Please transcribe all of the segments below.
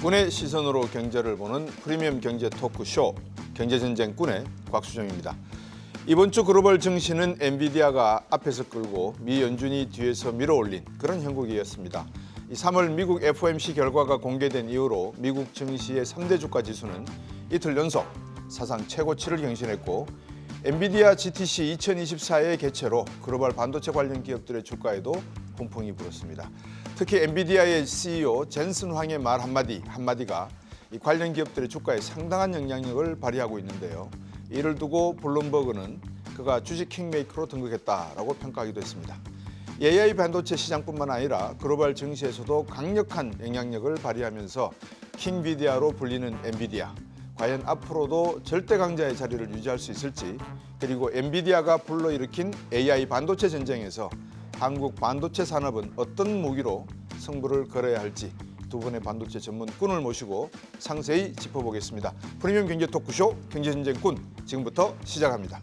꾼의 시선으로 경제를 보는 프리미엄 경제 토크쇼 경제전쟁 꾼의 곽수정입니다. 이번 주 글로벌 증시는 엔비디아가 앞에서 끌고 미 연준이 뒤에서 밀어올린 그런 형국이었습니다. 3월 미국 FOMC 결과가 공개된 이후로 미국 증시의 3대 주가 지수는 이틀 연속 사상 최고치를 경신했고 엔비디아 GTC 2024의 개최로 글로벌 반도체 관련 기업들의 주가에도 훈풍이 불었습니다. 특히 엔비디아의 CEO 젠슨 황의 말 한마디가 이 관련 기업들의 주가에 상당한 영향력을 발휘하고 있는데요. 이를 두고 블룸버그는 그가 주식 킹메이커로 등극했다라고 평가하기도 했습니다. AI 반도체 시장뿐만 아니라 글로벌 증시에서도 강력한 영향력을 발휘하면서 킹비디아로 불리는 엔비디아. 과연 앞으로도 절대 강자의 자리를 유지할 수 있을지, 그리고 엔비디아가 불러일으킨 AI 반도체 전쟁에서 한국 반도체 산업은 어떤 무기로 승부를 걸어야 할지 두 분의 반도체 전문 꾼을 모시고 상세히 짚어보겠습니다. 프리미엄 경제 토크쇼 경제전쟁 꾼 지금부터 시작합니다.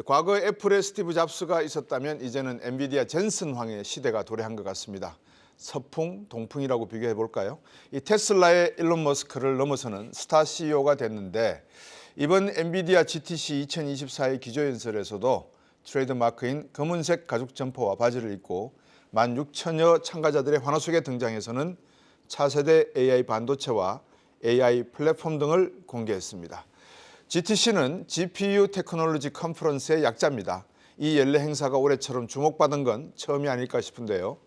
과거 애플의 스티브 잡스가 있었다면 이제는 엔비디아 젠슨 황의 시대가 도래한 것 같습니다. 서풍, 동풍이라고 비교해 볼까요? 이 테슬라의 일론 머스크를 넘어서는 스타 CEO가 됐는데 이번 엔비디아 GTC 2024의 기조연설에서도 트레이드마크인 검은색 가죽 점퍼와 바지를 입고 16,000여 참가자들의 환호 속에 등장해서는 차세대 AI 반도체와 AI 플랫폼 등을 공개했습니다. GTC는 GPU 테크놀로지 컨퍼런스의 약자입니다. 이 연례 행사가 올해처럼 주목받은 건 처음이 아닐까 싶은데요.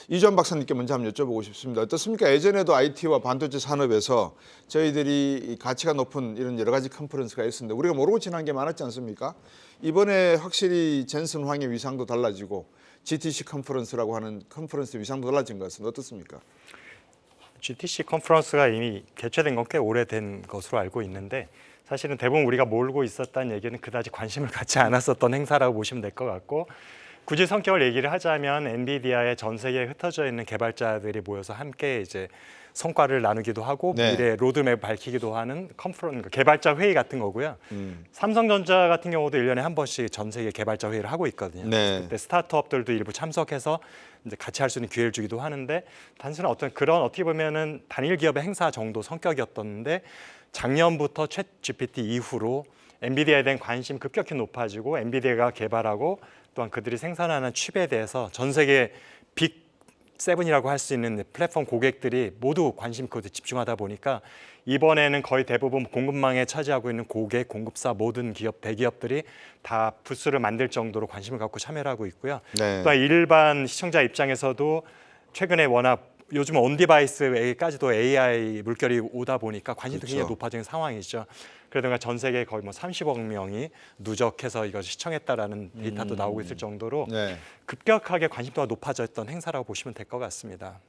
이주환 박사님께 먼저 한번 여쭤보고 싶습니다. 어떻습니까? 예전에도 IT와 반도체 산업에서 저희들이 가치가 높은 이런 여러 가지 컨퍼런스가 있었는데 우리가 모르고 지난 게 많았지 않습니까? 이번에 확실히 젠슨 황의 위상도 달라지고 GTC 컨퍼런스라고 하는 컨퍼런스의 위상도 달라진 것 같습니다. 어떻습니까? GTC 컨퍼런스가 이미 개최된 건 꽤 오래된 것으로 알고 있는데 사실은 대부분 우리가 모르고 있었다는 얘기는 그다지 관심을 갖지 않았었던 행사라고 보시면 될 것 같고, 굳이 성격을 얘기를 하자면 엔비디아의 전 세계에 흩어져 있는 개발자들이 모여서 함께 이제 성과를 나누기도 하고 미래 로드맵을 밝히기도 하는 컨퍼런스, 개발자 회의 같은 거고요. 삼성전자 같은 경우도 1년에 한 번씩 전 세계 개발자 회의를 하고 있거든요. 그때 스타트업들도 일부 참석해서 이제 같이 할 수 있는 기회를 주기도 하는데, 단순한 어떤 그런 어떻게 보면은 단일 기업의 행사 정도 성격이었던데 작년부터 챗 GPT 이후로 엔비디아에 대한 관심이 급격히 높아지고 엔비디아가 개발하고 또한 그들이 생산하는 칩에 대해서 전 세계 빅 세븐이라고 할 수 있는 플랫폼 고객들이 모두 관심 그것에 집중하다 보니까 이번에는 거의 대부분 공급망에 차지하고 있는 고객, 공급사 모든 기업, 대기업들이 다 부스를 만들 정도로 관심을 갖고 참여를 하고 있고요. 또한 일반 시청자 입장에서도 최근에 워낙 요즘 온디바이스에까지도 AI 물결이 오다 보니까 관심도 굉장히 높아진 상황이죠. 그러다가 전 세계 거의 뭐 30억 명이 누적해서 이것을 시청했다라는 데이터도 나오고 있을 정도로 급격하게 관심도가 높아졌던 행사라고 보시면 될 것 같습니다.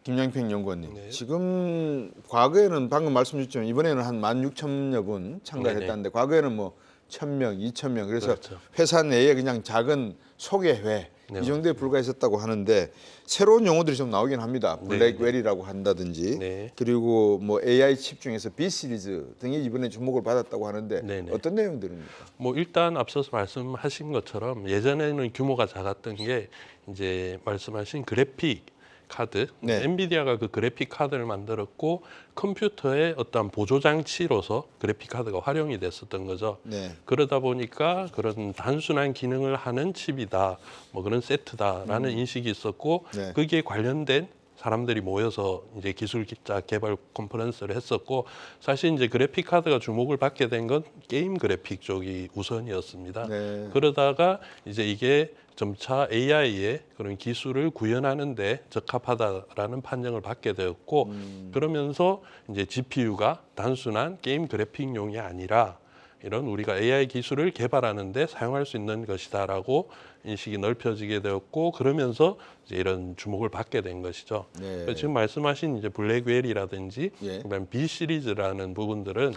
김양평 연구원님, 지금 과거에는 방금 말씀 주셨지만 이번에는 한 16,000여 분 참가했다는데 과거에는 뭐 1,000명, 2,000명 그래서 회사 내에 그냥 작은 소개회 이 정도에 불과했었다고 하는데 새로운 용어들이 좀 나오긴 합니다. 블랙웰이라고 한다든지 그리고 뭐 AI 칩 중에서 B 시리즈 등이 이번에 주목을 받았다고 하는데 어떤 내용들입니까? 뭐 일단 앞서서 말씀하신 것처럼 예전에는 규모가 작았던 게 이제 말씀하신 그래픽 카드, 엔비디아가 그 그래픽 카드를 만들었고 컴퓨터의 어떤 보조 장치로서 그래픽 카드가 활용이 됐었던 거죠. 그러다 보니까 그런 단순한 기능을 하는 칩이다, 뭐 그런 세트다라는 인식이 있었고 거기에 관련된 사람들이 모여서 이제 기술자 개발 컨퍼런스를 했었고, 사실 이제 그래픽 카드가 주목을 받게 된 건 게임 그래픽 쪽이 우선이었습니다. 그러다가 이제 이게 점차 AI의 그런 기술을 구현하는 데 적합하다라는 판정을 받게 되었고, 그러면서 이제 GPU가 단순한 게임 그래픽용이 아니라 이런 우리가 AI 기술을 개발하는 데 사용할 수 있는 것이다라고 인식이 넓혀지게 되었고, 그러면서 이제 이런 주목을 받게 된 것이죠. 지금 말씀하신 이제 블랙웰이라든지 그다음 B 시리즈라는 부분들은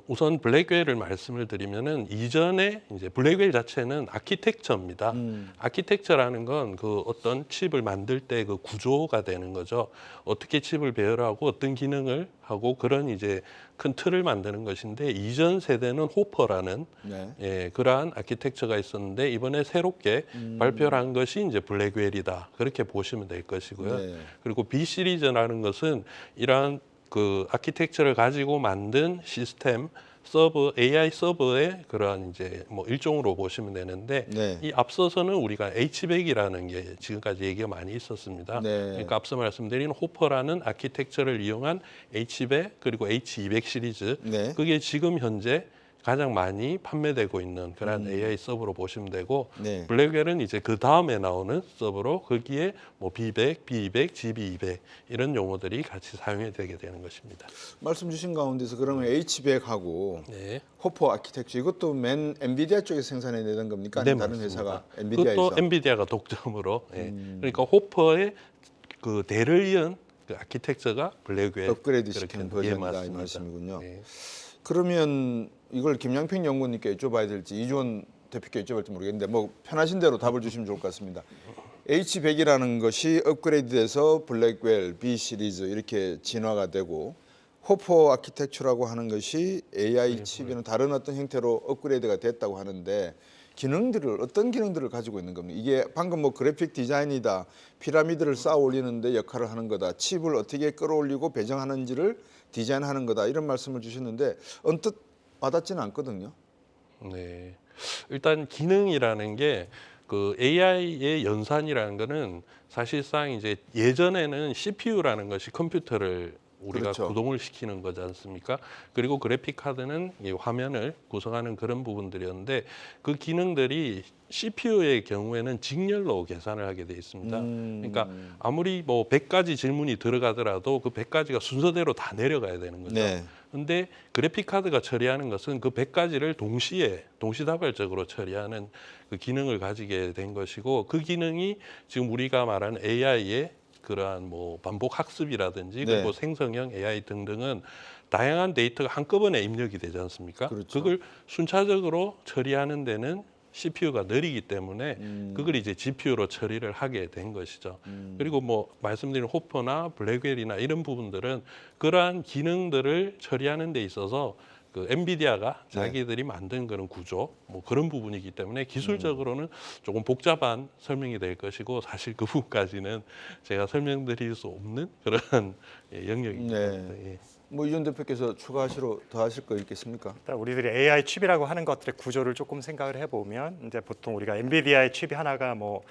우선 블랙웰을 말씀을 드리면은 이전에 이제 블랙웰 자체는 아키텍처입니다. 아키텍처라는 건 그 어떤 칩을 만들 때 그 구조가 되는 거죠. 어떻게 칩을 배열하고 어떤 기능을 하고 그런 이제 큰 틀을 만드는 것인데 이전 세대는 호퍼라는 네. 예, 그러한 아키텍처가 있었는데 이번에 새롭게 발표를 한 것이 이제 블랙웰이다. 그렇게 보시면 될 것이고요. 네. 그리고 B 시리즈라는 것은 이러한 그 아키텍처를 가지고 만든 시스템 서버 AI 서버의 그러한 이제 뭐 일종으로 보시면 되는데 네. 이 앞서서는 우리가 H100이라는 게 지금까지 얘기가 많이 있었습니다. 네. 그러니까 앞서 말씀드린 호퍼라는 아키텍처를 이용한 H100 그리고 H200 시리즈 네. 그게 지금 현재 가장 많이 판매되고 있는 그런 AI 서버로 보시면 되고 네. 블랙웰은 이제 그 다음에 나오는 서버로 거기에 뭐 B100, B200, GB200 이런 용어들이 같이 사용이 되게 되는 것입니다. 말씀 주신 가운데서 그러면 H100하고 네. 호퍼 아키텍처 이것도 맨 엔비디아 쪽에서 생산해내는 겁니까? 네, 아니면 다른 맞습니다. 회사가 엔비디아에서? 그것도 엔비디아가 독점으로. 예. 그러니까 호퍼의 그 대를 이은 그 아키텍처가 블랙웰 업그레이드 그렇게 시킨 예, 버전이다 이 맞습니다. 말씀이군요. 예. 그러면 이걸 김양평 연구원님께 여쭤봐야 될지 이주원 대표께 여쭤볼지 모르겠는데 뭐 편하신 대로 답을 주시면 좋을 것 같습니다. H100이라는 것이 업그레이드돼서 블랙웰, B 시리즈 이렇게 진화가 되고 호퍼 아키텍처라고 하는 것이 AI 칩이나 다른 어떤 형태로 업그레이드가 됐다고 하는데 기능들을 어떤 기능들을 가지고 있는 겁니까? 이게 방금 뭐 그래픽 디자인이다, 피라미드를 쌓아 올리는데 역할을 하는 거다, 칩을 어떻게 끌어올리고 배정하는지를 디자인하는 거다 이런 말씀을 주셨는데 언뜻 와닿지는 않거든요. 네. 일단 기능이라는 게 그 AI의 연산이라는 거는 사실상 이제 예전에는 CPU라는 것이 컴퓨터를 우리가 그렇죠. 구동을 시키는 거지 않습니까? 그리고 그래픽 카드는 이 화면을 구성하는 그런 부분들이었는데 그 기능들이 CPU의 경우에는 직렬로 계산을 하게 돼 있습니다. 그러니까 아무리 뭐 100가지 질문이 들어가더라도 그 100가지가 순서대로 다 내려가야 되는 거죠. 네. 근데 그래픽 카드가 처리하는 것은 그 100가지를 동시에 동시다발적으로 처리하는 그 기능을 가지게 된 것이고 그 기능이 지금 우리가 말하는 AI의 그러한 뭐 반복 학습이라든지 네. 그리고 생성형 AI 등등은 다양한 데이터가 한꺼번에 입력이 되지 않습니까? 그렇죠. 그걸 순차적으로 처리하는 데는 CPU가 느리기 때문에 그걸 이제 GPU로 처리를 하게 된 것이죠. 그리고 뭐 말씀드린 호퍼나 블랙웰이나 이런 부분들은 그러한 기능들을 처리하는 데 있어서 그 엔비디아가 자기들이 만든 그런 구조 뭐 그런 부분이기 때문에 기술적으로는 조금 복잡한 설명이 될 것이고 사실 그 부분까지는 제가 설명드릴 수 없는 그런 영역입니다. 네. 예. 뭐 이준 대표께서 추가하시러 더 하실 거 있겠습니까? 일단 우리들이 AI 칩이라고 하는 것들의 구조를 조금 생각을 해보면 이제 보통 우리가 엔비디아의 칩이 하나가 뭐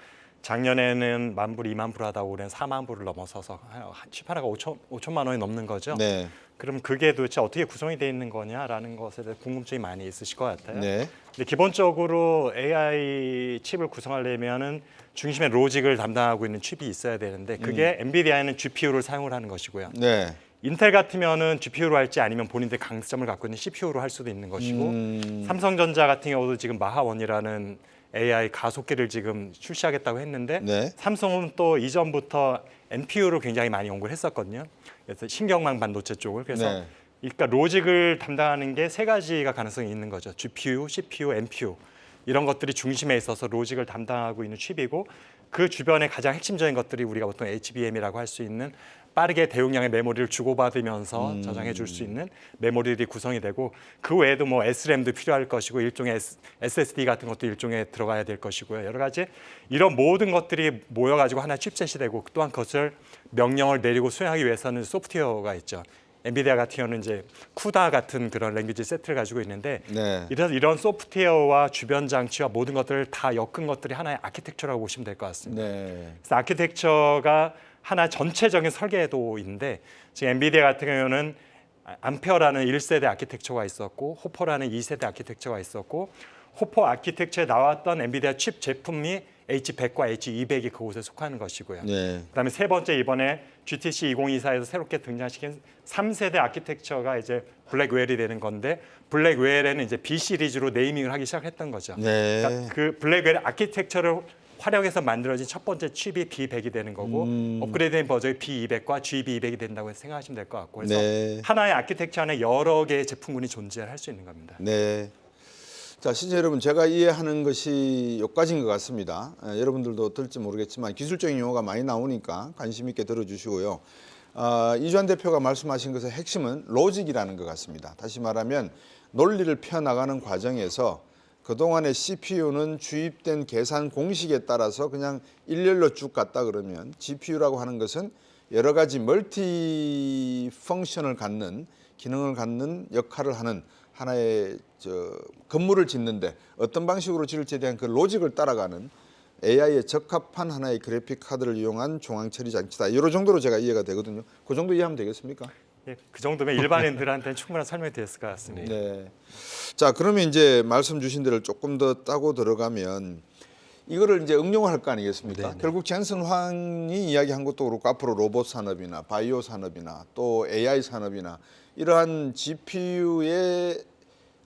작년에는 10,000불, 20,000불 하다 올해는 40,000불을 넘어서서 칩 하나가 5천만 원이 넘는 거죠. 네. 그럼 그게 도대체 어떻게 구성이 되어 있는 거냐라는 것에 대해 궁금증이 많이 있으실 것 같아요. 네. 근데 기본적으로 AI 칩을 구성하려면은 중심에 로직을 담당하고 있는 칩이 있어야 되는데 그게 엔비디아에는 GPU를 사용을 하는 것이고요. 네. 인텔 같으면은 GPU로 할지 아니면 본인들 강점을 갖고 있는 CPU로 할 수도 있는 것이고 삼성전자 같은 경우도 지금 마하1이라는 AI 가속기를 지금 출시하겠다고 했는데 네. 삼성은 또 이전부터 NPU를 굉장히 많이 연구를 했었거든요. 그래서 신경망 반도체 쪽을 그래서 네. 그러니까 로직을 담당하는 게 세 가지가 가능성이 있는 거죠. GPU, CPU, NPU 이런 것들이 중심에 있어서 로직을 담당하고 있는 칩이고 그 주변에 가장 핵심적인 것들이 우리가 보통 HBM이라고 할 수 있는 빠르게 대용량의 메모리를 주고받으면서 저장해 줄 수 있는 메모리들이 구성이 되고 그 외에도 뭐 SRAM도 필요할 것이고 일종의 SSD 같은 것도 일종의 들어가야 될 것이고요. 여러 가지 이런 모든 것들이 모여가지고 하나의 칩셋이 되고 또한 그것을 명령을 내리고 수행하기 위해서는 소프트웨어가 있죠. 엔비디아 같은 경우는 이제 쿠다 같은 그런 랭귀지 세트를 가지고 있는데 네. 이런 소프트웨어와 주변 장치와 모든 것들을 다 엮은 것들이 하나의 아키텍처라고 보시면 될 것 같습니다. 네. 그래서 아키텍처가 하나 전체적인 설계도인데 지금 엔비디아 같은 경우는 암페어라는 1세대 아키텍처가 있었고 호퍼라는 2세대 아키텍처가 있었고 호퍼 아키텍처에 나왔던 엔비디아 칩 제품이 H100과 H200이 그곳에 속하는 것이고요. 네. 그다음에 세 번째 이번에 GTC 2024에서 새롭게 등장시킨 3세대 아키텍처가 이제 블랙웰이 되는 건데 블랙웰에는 이제 B 시리즈로 네이밍을 하기 시작했던 거죠. 네. 그러니까 그 블랙웰 아키텍처를 화력에서 만들어진 첫 번째 칩이 B100이 되는 거고 업그레이드된 버전이 B200과 GB200이 된다고 생각하시면 될 것 같고 그래서 네. 하나의 아키텍처 안에 여러 개의 제품군이 존재할 수 있는 겁니다. 네. 자, 시청자 여러분, 제가 이해하는 것이 여기까지인 것 같습니다. 여러분들도 들지 모르겠지만 기술적인 용어가 많이 나오니까 관심 있게 들어주시고요. 이주환 대표가 말씀하신 것의 핵심은 로직이라는 것 같습니다. 다시 말하면 논리를 펴나가는 과정에서 그동안의 CPU는 주입된 계산 공식에 따라서 그냥 일렬로 쭉 갔다 그러면 GPU라고 하는 것은 여러 가지 멀티 펑션을 갖는 기능을 갖는 역할을 하는 하나의 건물을 짓는데 어떤 방식으로 지을지에 대한 그 로직을 따라가는 AI에 적합한 하나의 그래픽 카드를 이용한 중앙 처리 장치다. 이런 정도로 제가 이해가 되거든요. 그 정도 이해하면 되겠습니까? 예, 그 정도면 일반인들한테는 충분한 설명이 됐을 것 같습니다. 네. 자, 그러면 이제 말씀 주신 대로 조금 더 따고 들어가면 이거를 이제 응용을 할 거 아니겠습니까? 네네. 결국 젠슨 황이 이야기한 것도 그렇고 앞으로 로봇 산업이나 바이오 산업이나 또 AI 산업이나 이러한 GPU의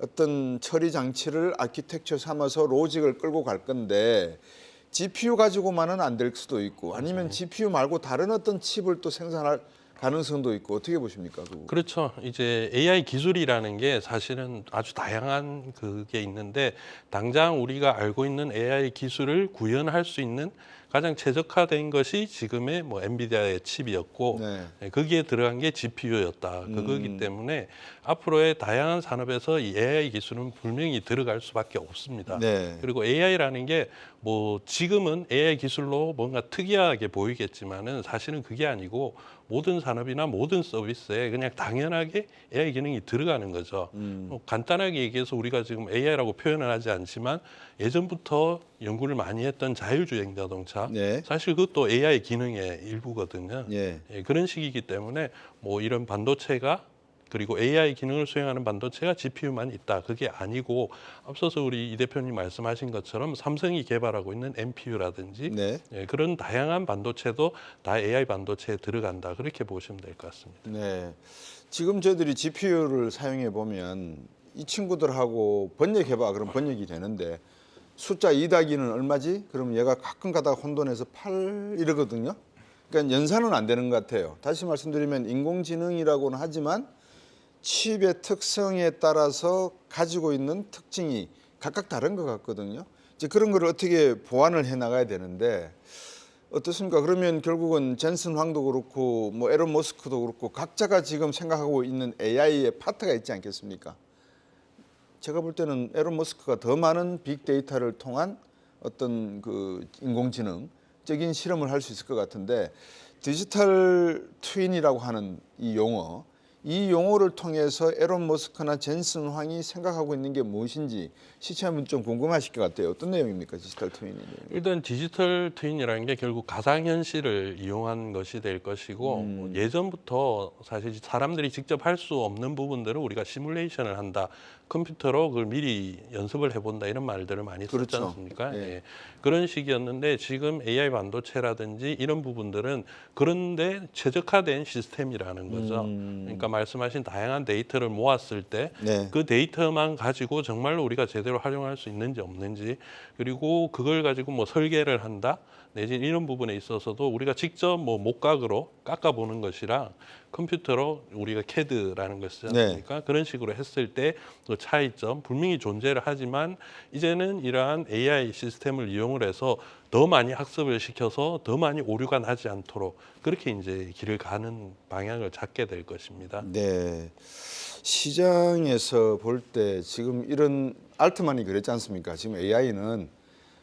어떤 처리 장치를 아키텍처 삼아서 로직을 끌고 갈 건데 GPU 가지고만은 안 될 수도 있고 아니면 GPU 말고 다른 어떤 칩을 또 생산할 가능성도 있고 어떻게 보십니까? 그거? 그렇죠. 이제 AI 기술이라는 게 사실은 아주 다양한 그게 있는데 당장 우리가 알고 있는 AI 기술을 구현할 수 있는 가장 최적화된 것이 지금의 뭐 엔비디아의 칩이었고 네. 거기에 들어간 게 GPU였다. 그거기 때문에 앞으로의 다양한 산업에서 이 AI 기술은 분명히 들어갈 수밖에 없습니다. 네. 그리고 AI라는 게 뭐 지금은 AI 기술로 뭔가 특이하게 보이겠지만은 사실은 그게 아니고 모든 산업이나 모든 서비스에 그냥 당연하게 AI 기능이 들어가는 거죠. 뭐 간단하게 얘기해서 우리가 지금 AI라고 표현을 하지 않지만 예전부터 연구를 많이 했던 자율주행 자동차 네. 사실 그것도 AI 기능의 일부거든요. 예. 예, 그런 식이기 때문에 뭐 이런 반도체가 그리고 AI 기능을 수행하는 반도체가 GPU만 있다. 그게 아니고 앞서서 우리 이 대표님 말씀하신 것처럼 삼성이 개발하고 있는 NPU라든지 네. 예, 그런 다양한 반도체도 다 AI 반도체에 들어간다. 그렇게 보시면 될 것 같습니다. 네. 지금 저희들이 GPU를 사용해 보면 이 친구들하고 번역해봐. 그럼 번역이 되는데 숫자 2-2는 얼마지? 그럼 얘가 가끔 가다가 혼돈해서 8 이러거든요. 그러니까 연산은 안 되는 것 같아요. 다시 말씀드리면 인공지능이라고는 하지만 칩의 특성에 따라서 가지고 있는 특징이 각각 다른 것 같거든요. 이제 그런 걸 어떻게 보완을 해 나가야 되는데 어떻습니까? 그러면 결국은 젠슨 황도 그렇고 뭐 에론 머스크도 그렇고 각자가 지금 생각하고 있는 AI의 파트가 있지 않겠습니까? 제가 볼 때는 에론 머스크가 더 많은 빅데이터를 통한 어떤 그 인공지능적인 실험을 할 수 있을 것 같은데 디지털 트윈이라고 하는 이 용어, 이 용어를 통해서 에론 머스크나 젠슨 황이 생각하고 있는 게 무엇인지 시청자분 좀 궁금하실 것 같아요. 어떤 내용입니까? 디지털 트윈이. 일단 디지털 트윈이라는 게 결국 가상현실을 이용한 것이 될 것이고 뭐 예전부터 사실 사람들이 직접 할 수 없는 부분들을 우리가 시뮬레이션을 한다. 컴퓨터로 그걸 미리 연습을 해본다 이런 말들을 많이 썼지 그렇죠. 않습니까? 예. 예. 그런 식이었는데 지금 AI 반도체라든지 이런 부분들은 그런데 최적화된 시스템이라는 거죠. 그러니까 말씀하신 다양한 데이터를 모았을 때 네. 그 데이터만 가지고 정말로 우리가 제대로 활용할 수 있는지 없는지 그리고 그걸 가지고 뭐 설계를 한다 내지는 이런 부분에 있어서도 우리가 직접 뭐 목각으로 깎아보는 것이랑 컴퓨터로 우리가 CAD라는 걸 쓰지 않습니까? 그런 식으로 했을 때 그 차이점 분명히 존재를 하지만 이제는 이러한 AI 시스템을 이용을 해서 더 많이 학습을 시켜서 더 많이 오류가 나지 않도록 그렇게 이제 길을 가는 방향을 잡게 될 것입니다. 네. 시장에서 볼 때 지금 이런 알트만이 그랬지 않습니까? 지금 AI는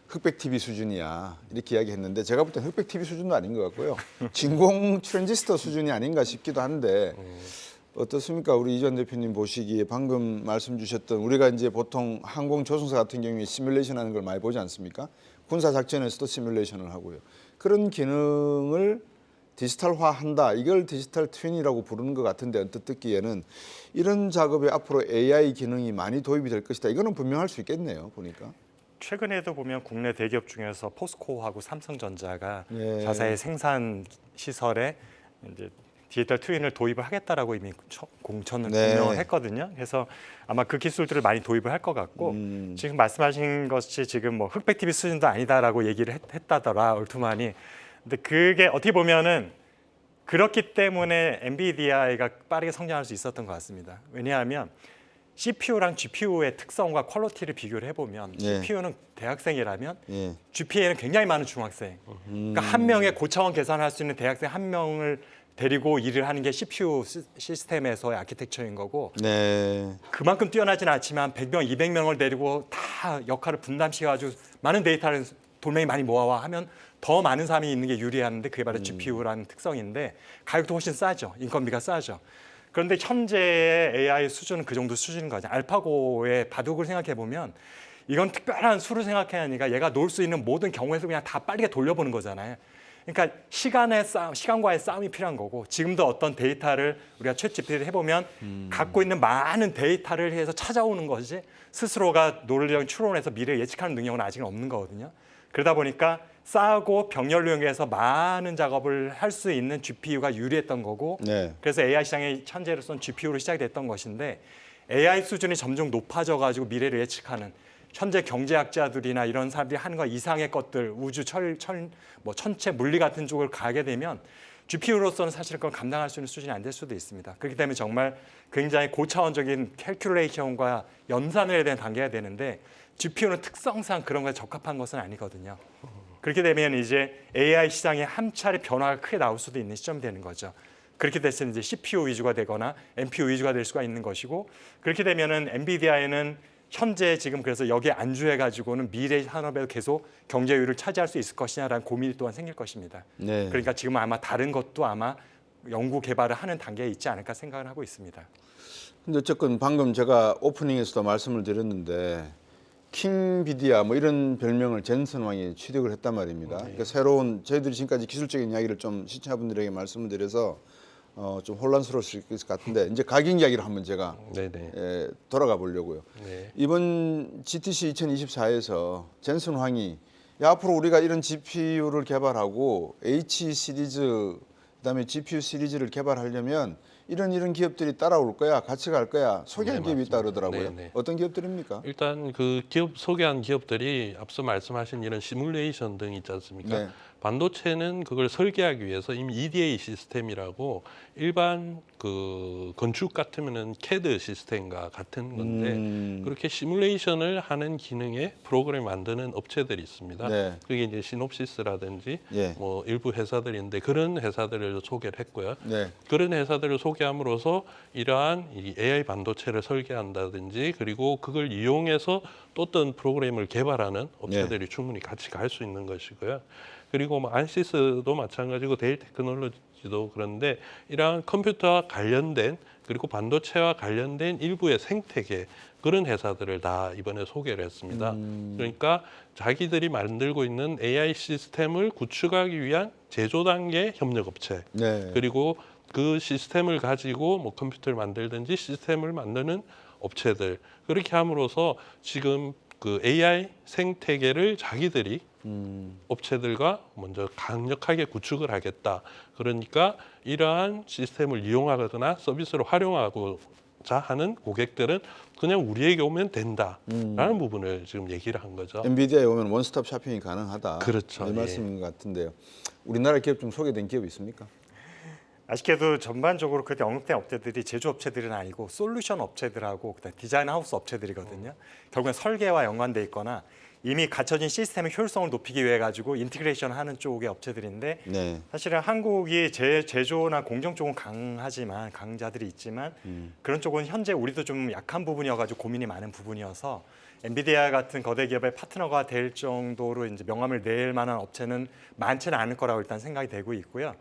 흑백 TV 수준이야 이렇게 이야기했는데 제가 볼 땐 흑백 TV 수준도 아닌 것 같고요. 진공 트랜지스터 수준이 아닌가 싶기도 한데 어떻습니까? 우리 이주환 대표님 보시기에 방금 말씀 주셨던 우리가 이제 보통 항공 조종사 같은 경우에 시뮬레이션 하는 걸 많이 보지 않습니까? 군사 작전에서도 시뮬레이션을 하고요. 그런 기능을 디지털화한다. 이걸 디지털 트윈이라고 부르는 것 같은데 언뜻 듣기에는 이런 작업에 앞으로 AI 기능이 많이 도입이 될 것이다. 이거는 분명할 수 있겠네요. 보니까. 최근에도 보면 국내 대기업 중에서 포스코하고 삼성전자가 예. 자사의 생산 시설에 이제 디지털 트윈을 도입을 하겠다라고 이미 공천을 네.表명을 했거든요. 그래서 아마 그 기술들을 많이 도입을 할 것 같고 지금 말씀하신 것이 지금 뭐 흑백 TV 수준도 아니다라고 얘기를 했다더라 얼투만이. 근데 그게 어떻게 보면은 그렇기 때문에 엔비디아가 빠르게 성장할 수 있었던 것 같습니다. 왜냐하면 CPU랑 GPU의 특성과 퀄리티를 비교를 해보면 예. CPU는 대학생이라면 예. GPU에는 굉장히 많은 중학생. 그러니까 한 명의 고차원 계산할 수 있는 대학생 한 명을 데리고 일을 하는 게 CPU 시스템에서의 아키텍처인 거고 네. 그만큼 뛰어나진 않지만 100명, 200명을 데리고 다 역할을 분담시켜가지고 많은 데이터를 돌멩이 많이 모아와 하면 더 많은 사람이 있는 게 유리한데 그게 바로 GPU라는 특성인데 가격도 훨씬 싸죠. 인건비가 싸죠. 그런데 현재의 AI 수준은 그 정도 수준인 거죠. 알파고의 바둑을 생각해 보면 이건 특별한 수를 생각해야 하니까 얘가 놓을 수 있는 모든 경우에서 그냥 다 빠르게 돌려보는 거잖아요. 그러니까 시간과의 싸움이 필요한 거고 지금도 어떤 데이터를 우리가 챗 GPT를 해보면 갖고 있는 많은 데이터를 해서 찾아오는 것이 스스로가 논리적인 추론해서 미래를 예측하는 능력은 아직은 없는 거거든요. 그러다 보니까 싸고 병렬로 이용해서 많은 작업을 할 수 있는 GPU가 유리했던 거고 네. 그래서 AI 시장의 현재로서는 GPU로 시작이 됐던 것인데 AI 수준이 점점 높아져가지고 미래를 예측하는 현재 경제학자들이나 이런 사람들이 하는 것 이상의 것들 우주 뭐 천체 물리 같은 쪽을 가게 되면 GPU로서는 사실 그걸 감당할 수 있는 수준이 안 될 수도 있습니다. 그렇기 때문에 정말 굉장히 고차원적인 캘큘레이션과 연산을 해야 되는 단계가 되는데 GPU는 특성상 그런 거에 적합한 것은 아니거든요. 그렇게 되면 이제 AI 시장에 한 차례 변화가 크게 나올 수도 있는 시점이 되는 거죠. 그렇게 됐을 때 이제 CPU 위주가 되거나 NPU 위주가 될 수가 있는 것이고 그렇게 되면은 엔비디아에는 현재 지금 그래서 여기에 안주해 가지고는 미래 산업에도 계속 경제율을 차지할 수 있을 것이냐라는 고민이 또한 생길 것입니다. 네. 그러니까 지금 아마 다른 것도 아마 연구 개발을 하는 단계에 있지 않을까 생각을 하고 있습니다. 근데 어쨌건 방금 제가 오프닝에서도 말씀을 드렸는데 킹비디아 뭐 이런 별명을 젠슨 왕이 취득을 했단 말입니다. 그러니까 새로운 저희들이 지금까지 기술적인 이야기를 좀 시청자분들에게 말씀을 드려서 좀 혼란스러울 수 있을 것 같은데 이제 가격 이야기를 한번 제가 네네. 돌아가 보려고요. 네. 이번 GTC 2024에서 젠슨 황이 야, 앞으로 우리가 이런 GPU를 개발하고 H 시리즈 그다음에 GPU 시리즈를 개발하려면 이런 기업들이 따라올 거야, 같이 갈 거야 소개한 기업이 있다 그러더라고요. 네네. 어떤 기업들입니까? 일단 그 기업 소개한 기업들이 앞서 말씀하신 이런 시뮬레이션 등 있지 않습니까? 네. 반도체는 그걸 설계하기 위해서 이미 EDA 시스템이라고 일반 그 건축 같으면은 CAD 시스템과 같은 건데 그렇게 시뮬레이션을 하는 기능의 프로그램 만드는 업체들이 있습니다. 네. 그게 이제 시놉시스라든지 예. 뭐 일부 회사들인데 그런 회사들을 소개를 했고요. 네. 그런 회사들을 소개함으로써 이러한 이 AI 반도체를 설계한다든지 그리고 그걸 이용해서 또 어떤 프로그램을 개발하는 업체들이 충분히 같이 갈 수 있는 것이고요. 그리고 뭐 안시스도 마찬가지고 데일 테크놀로지도 그런데 이러한 컴퓨터와 관련된 그리고 반도체와 관련된 일부의 생태계 그런 회사들을 다 이번에 소개를 했습니다. 그러니까 자기들이 만들고 있는 AI 시스템을 구축하기 위한 제조 단계 협력 업체 네. 그리고 그 시스템을 가지고 뭐 컴퓨터를 만들든지 시스템을 만드는 업체들 그렇게 함으로써 지금 그 AI 생태계를 자기들이 업체들과 먼저 강력하게 구축을 하겠다. 그러니까 이러한 시스템을 이용하거나 서비스를 활용하고자 하는 고객들은 그냥 우리에게 오면 된다라는 부분을 지금 얘기를 한 거죠. 엔비디아에 오면 원스톱 쇼핑이 가능하다. 그렇죠. 이 예. 말씀인 것 같은데요. 우리나라 기업 중 소개된 기업이 있습니까? 아쉽게도 전반적으로 그때 언급된 업체들이 제조업체들은 아니고 솔루션 업체들하고 그다음에 디자인 하우스 업체들이거든요. 결국엔 설계와 연관돼 있거나 이미 갖춰진 시스템의 효율성을 높이기 위해 가지고 인티그레이션 하는 쪽의 업체들인데 네. 사실은 한국이 제조나 공정 쪽은 강하지만 강자들이 있지만 그런 쪽은 현재 우리도 좀 약한 부분이어가지고 고민이 많은 부분이어서 엔비디아 같은 거대 기업의 파트너가 될 정도로 이제 명함을 낼 만한 업체는 많지는 않을 거라고 일단 생각이 되고 있고요.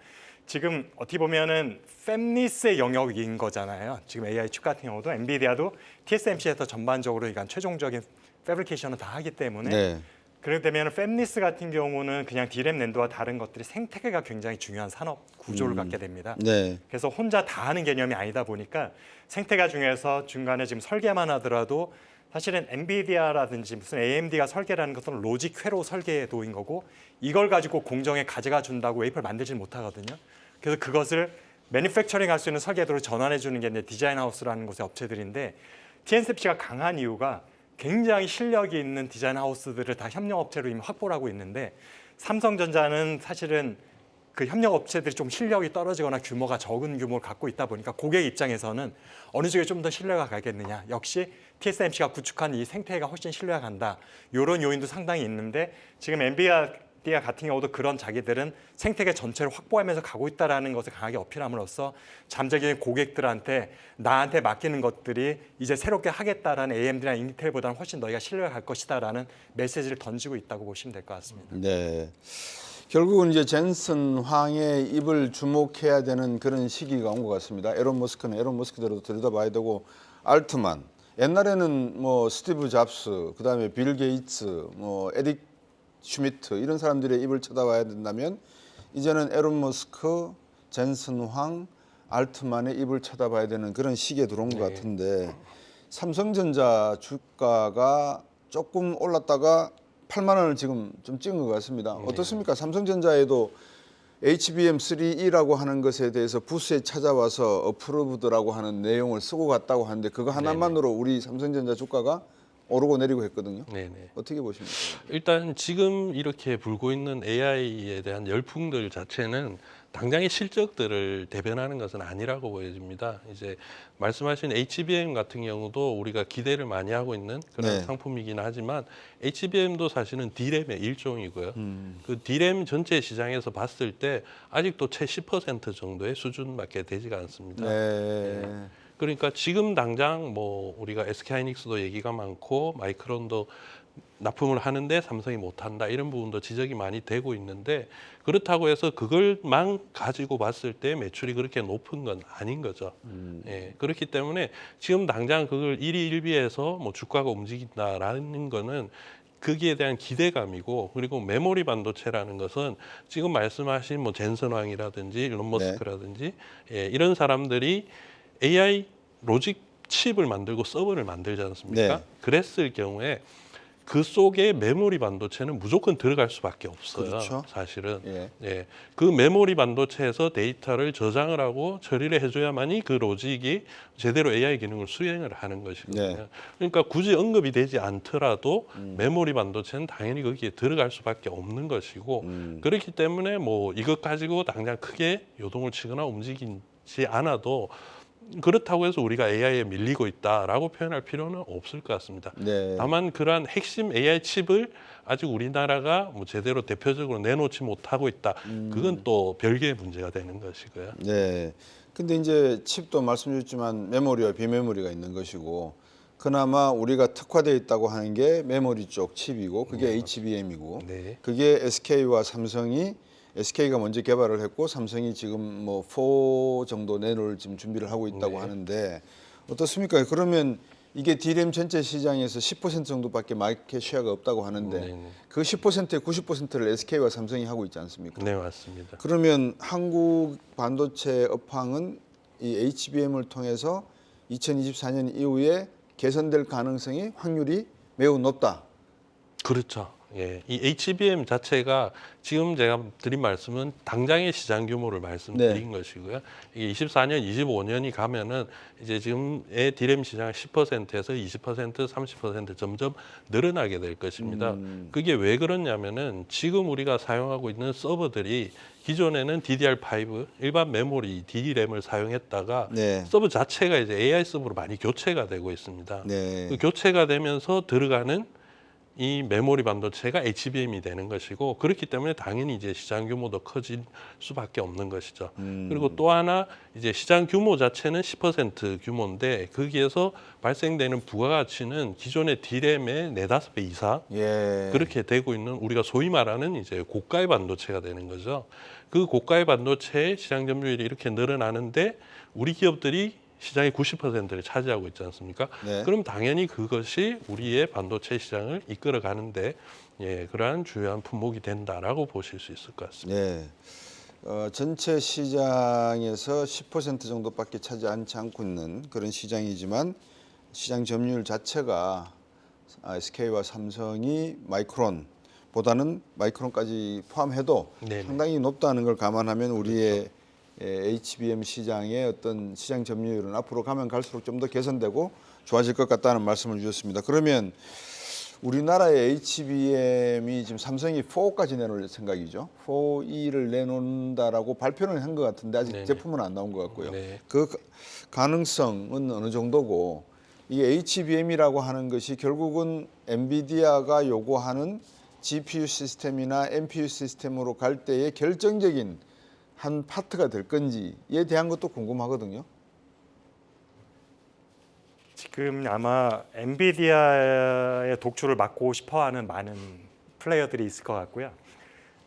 지금 어떻게 보면은 팹리스의 영역인 거잖아요. 지금 AI 칩 같은 경우도 엔비디아도 TSMC에서 전반적으로 그러니까 최종적인 패브리케이션을 다 하기 때문에 네. 그렇게 되면 팹리스 같은 경우는 그냥 디램 낸드와 다른 것들이 생태계가 굉장히 중요한 산업 구조를 갖게 됩니다. 네. 그래서 혼자 다 하는 개념이 아니다 보니까 생태계 중에서 중간에 지금 설계만 하더라도 사실은 엔비디아라든지 무슨 AMD가 설계라는 것은 로직 회로 설계도인 거고 이걸 가지고 공정에 가져가 준다고 웨이퍼를 만들지 못하거든요. 그래서 그것을 매니팩처링 할 수 있는 설계도를 전환해 주는 게 디자인 하우스라는 곳의 업체들인데 TSMC가 강한 이유가 굉장히 실력이 있는 디자인 하우스들을 다 협력 업체로 이미 확보를 하고 있는데 삼성전자는 사실은 그 협력 업체들이 좀 실력이 떨어지거나 규모가 적은 규모를 갖고 있다 보니까 고객 입장에서는 어느 쪽에 좀 더 신뢰가 가겠느냐. 역시 TSMC가 구축한 이 생태계가 훨씬 신뢰가 간다. 이런 요인도 상당히 있는데 지금 엔비디아 같은 경우도 그런 자기들은 생태계 전체를 확보하면서 가고 있다는 것을 강하게 어필함으로써 잠재적인 고객들한테 나한테 맡기는 것들이 이제 새롭게 하겠다라는 AMD나 인텔보다는 훨씬 너희가 신뢰가 갈 것이다라는 메시지를 던지고 있다고 보시면 될 것 같습니다. 네. 결국은 이제 젠슨 황의 입을 주목해야 되는 그런 시기가 온 것 같습니다. 에론 머스크는 에론 머스크대로 들여다봐야 되고 알트만 옛날에는 뭐 스티브 잡스 그다음에 빌 게이츠 뭐 에릭 슈미트 이런 사람들의 입을 쳐다봐야 된다면 이제는 에론 머스크, 젠슨 황, 알트만의 입을 쳐다봐야 되는 그런 시기에 들어온 것 같은데 삼성전자 주가가 조금 올랐다가 8만 원을 지금 좀 찍은 것 같습니다. 어떻습니까? 삼성전자에도 HBM3E라고 하는 것에 대해서 부스에 찾아와서 어프로브드라고 하는 내용을 쓰고 갔다고 하는데 그거 하나만으로 우리 삼성전자 주가가 오르고 내리고 했거든요. 네네. 어떻게 보십니까? 일단 지금 이렇게 불고 있는 AI에 대한 열풍들 자체는 당장의 실적들을 대변하는 것은 아니라고 보여집니다. 이제 말씀하신 HBM 같은 경우도 우리가 기대를 많이 하고 있는 그런 네. 상품이긴 하지만 HBM도 사실은 D램의 일종이고요. 그 D램 전체 시장에서 봤을 때 아직도 채 10% 정도의 수준밖에 되지가 않습니다. 네. 그러니까 지금 당장 뭐 우리가 SK하이닉스도 얘기가 많고 마이크론도 납품을 하는데 삼성이 못한다 이런 부분도 지적이 많이 되고 있는데 그렇다고 해서 그걸만 가지고 봤을 때 매출이 그렇게 높은 건 아닌 거죠. 예, 그렇기 때문에 지금 당장 그걸 일희일비해서 뭐 주가가 움직인다라는 거는 거기에 대한 기대감이고 그리고 메모리 반도체라는 것은 지금 말씀하신 뭐 젠슨왕이라든지 일론 머스크라든지 예, 이런 사람들이 AI 로직 칩을 만들고 서버를 만들지 않습니까? 네. 그랬을 경우에 그 속에 메모리 반도체는 무조건 들어갈 수밖에 없어요. 그렇죠. 사실은. 예. 예. 그 메모리 반도체에서 데이터를 저장을 하고 처리를 해줘야만이 그 로직이 제대로 AI 기능을 수행을 하는 것이거든요. 네. 그러니까 굳이 언급이 되지 않더라도 메모리 반도체는 당연히 거기에 들어갈 수밖에 없는 것이고 그렇기 때문에 뭐 이것 가지고 당장 크게 요동을 치거나 움직이지 않아도 그렇다고 해서 우리가 AI에 밀리고 있다라고 표현할 필요는 없을 것 같습니다. 네. 다만 그러한 핵심 AI 칩을 아직 우리나라가 뭐 제대로 대표적으로 내놓지 못하고 있다. 그건 또 별개의 문제가 되는 것이고요. 네. 근데 이제 칩도 말씀드렸지만 메모리와 비메모리가 있는 것이고 그나마 우리가 특화되어 있다고 하는 게 메모리 쪽 칩이고 그게 HBM이고 네. 그게 SK와 삼성이 SK가 먼저 개발을 했고 삼성이 지금 뭐 4 정도 내놓을 지금 준비를 하고 있다고 하는데 어떻습니까? 그러면 이게 D램 전체 시장에서 10% 정도밖에 마켓 쉐어가 없다고 하는데 그 10%의 90%를 SK와 삼성이 하고 있지 않습니까? 네, 맞습니다. 그러면 한국 반도체 업황은 이 HBM을 통해서 2024년 이후에 개선될 가능성이 확률이 매우 높다. 그렇죠. 예, 이 HBM 자체가 지금 제가 드린 말씀은 당장의 시장 규모를 말씀드린 것이고요. 이게 24년, 25년이 가면은 이제 지금의 D램 시장 10%에서 20%, 30% 점점 늘어나게 될 것입니다. 그게 왜 그러냐면은 지금 우리가 사용하고 있는 서버들이 기존에는 DDR5 일반 메모리 D램을 사용했다가 네. 서버 자체가 이제 AI 서버로 많이 교체가 되고 있습니다. 네. 그 교체가 되면서 들어가는 이 메모리 반도체가 HBM이 되는 것이고 그렇기 때문에 당연히 이제 시장 규모도 커질 수밖에 없는 것이죠. 그리고 또 하나 이제 시장 규모 자체는 10% 규모인데 거기에서 발생되는 부가가치는 기존의 D램의 4-5배 이상 예. 그렇게 되고 있는 우리가 소위 말하는 이제 고가의 반도체가 되는 거죠. 그 고가의 반도체의 시장 점유율이 이렇게 늘어나는데 우리 기업들이 시장의 90%를 차지하고 있지 않습니까? 네. 그럼 당연히 그것이 우리의 반도체 시장을 이끌어 가는데 예, 그러한 주요한 품목이 된다라고 보실 수 있을 것 같습니다. 네. 전체 시장에서 10% 정도밖에 차지하지 않고 있는 그런 시장이지만 시장 점유율 자체가 SK와 삼성이 마이크론보다는 마이크론까지 포함해도 네네. 상당히 높다는 걸 감안하면 우리의 HBM 시장의 어떤 시장 점유율은 앞으로 가면 갈수록 좀 더 개선되고 좋아질 것 같다는 말씀을 주셨습니다. 그러면 우리나라의 HBM이 지금 삼성이 4까지 내놓을 생각이죠. 4E를 내놓는다라고 발표는 한 것 같은데 아직 네네. 제품은 안 나온 것 같고요. 네. 그 가능성은 어느 정도고 이게 HBM이라고 하는 것이 결국은 엔비디아가 요구하는 GPU 시스템이나 NPU 시스템으로 갈 때의 결정적인 한 파트가 될 건지에 대한 것도 궁금하거든요. 지금 아마 엔비디아의 독주를 막고 싶어하는 많은 플레이어들이 있을 것 같고요.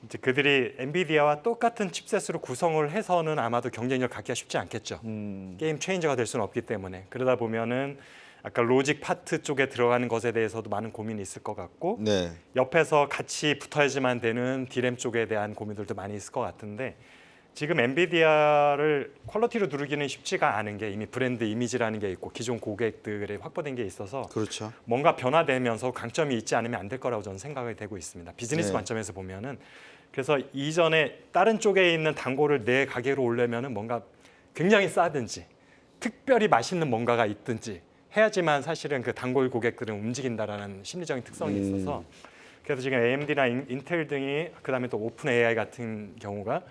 이제 그들이 엔비디아와 똑같은 칩셋으로 구성을 해서는 아마도 경쟁력을 갖기가 쉽지 않겠죠. 게임 체인저가 될 수는 없기 때문에 그러다 보면은 아까 로직 파트 쪽에 들어가는 것에 대해서도 많은 고민이 있을 것 같고 네. 옆에서 같이 붙어야지만 되는 D램 쪽에 대한 고민들도 많이 있을 것 같은데 지금 엔비디아를 퀄리티로 누르기는 쉽지가 않은 게 이미 브랜드 이미지라는 게 있고 기존 고객들에 확보된 게 있어서 그렇죠. 뭔가 변화되면서 강점이 있지 않으면 안 될 거라고 저는 생각이 되고 있습니다. 비즈니스 네. 관점에서 보면은 그래서 이전에 다른 쪽에 있는 단골을 내 가게로 올려면은 뭔가 굉장히 싸든지 특별히 맛있는 뭔가가 있든지 해야지만 사실은 그 단골 고객들은 움직인다라는 심리적인 특성이 있어서 그래서 지금 AMD나 인텔 등이 그다음에 또 오픈 AI 같은 경우가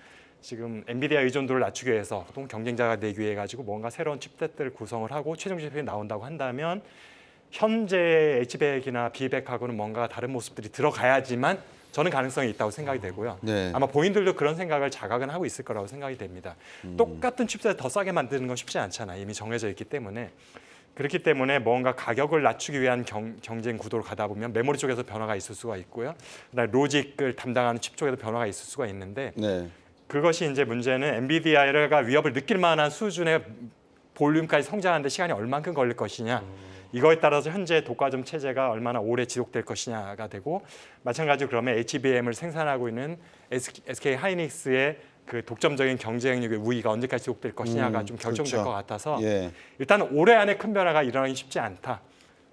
지금 엔비디아 의존도를 낮추기 위해서 보통 경쟁자가 되기 위해 가지고 뭔가 새로운 칩셋들을 구성을 하고 최종 제품이 나온다고 한다면 현재 H백이나 B백하고는 뭔가 다른 모습들이 들어가야지만 저는 가능성이 있다고 생각이 되고요. 네. 아마 본인들도 그런 생각을 자각은 하고 있을 거라고 생각이 됩니다. 똑같은 칩셋을 더 싸게 만드는 건 쉽지 않잖아요. 이미 정해져 있기 때문에. 그렇기 때문에 뭔가 가격을 낮추기 위한 경쟁 구도로 가다 보면 메모리 쪽에서 변화가 있을 수가 있고요. 그다음에 로직을 담당하는 칩 쪽에도 변화가 있을 수가 있는데 네. 그것이 이제 문제는 엔비디아가 위협을 느낄 만한 수준의 볼륨까지 성장하는데 시간이 얼만큼 걸릴 것이냐. 이거에 따라서 현재 독과점 체제가 얼마나 오래 지속될 것이냐가 되고 마찬가지로 그러면 HBM을 생산하고 있는 SK 하이닉스의 그 독점적인 경쟁력의 우위가 언제까지 지속될 것이냐가 좀 결정될 그렇죠. 것 같아서 예. 일단 올해 안에 큰 변화가 일어나기 쉽지 않다.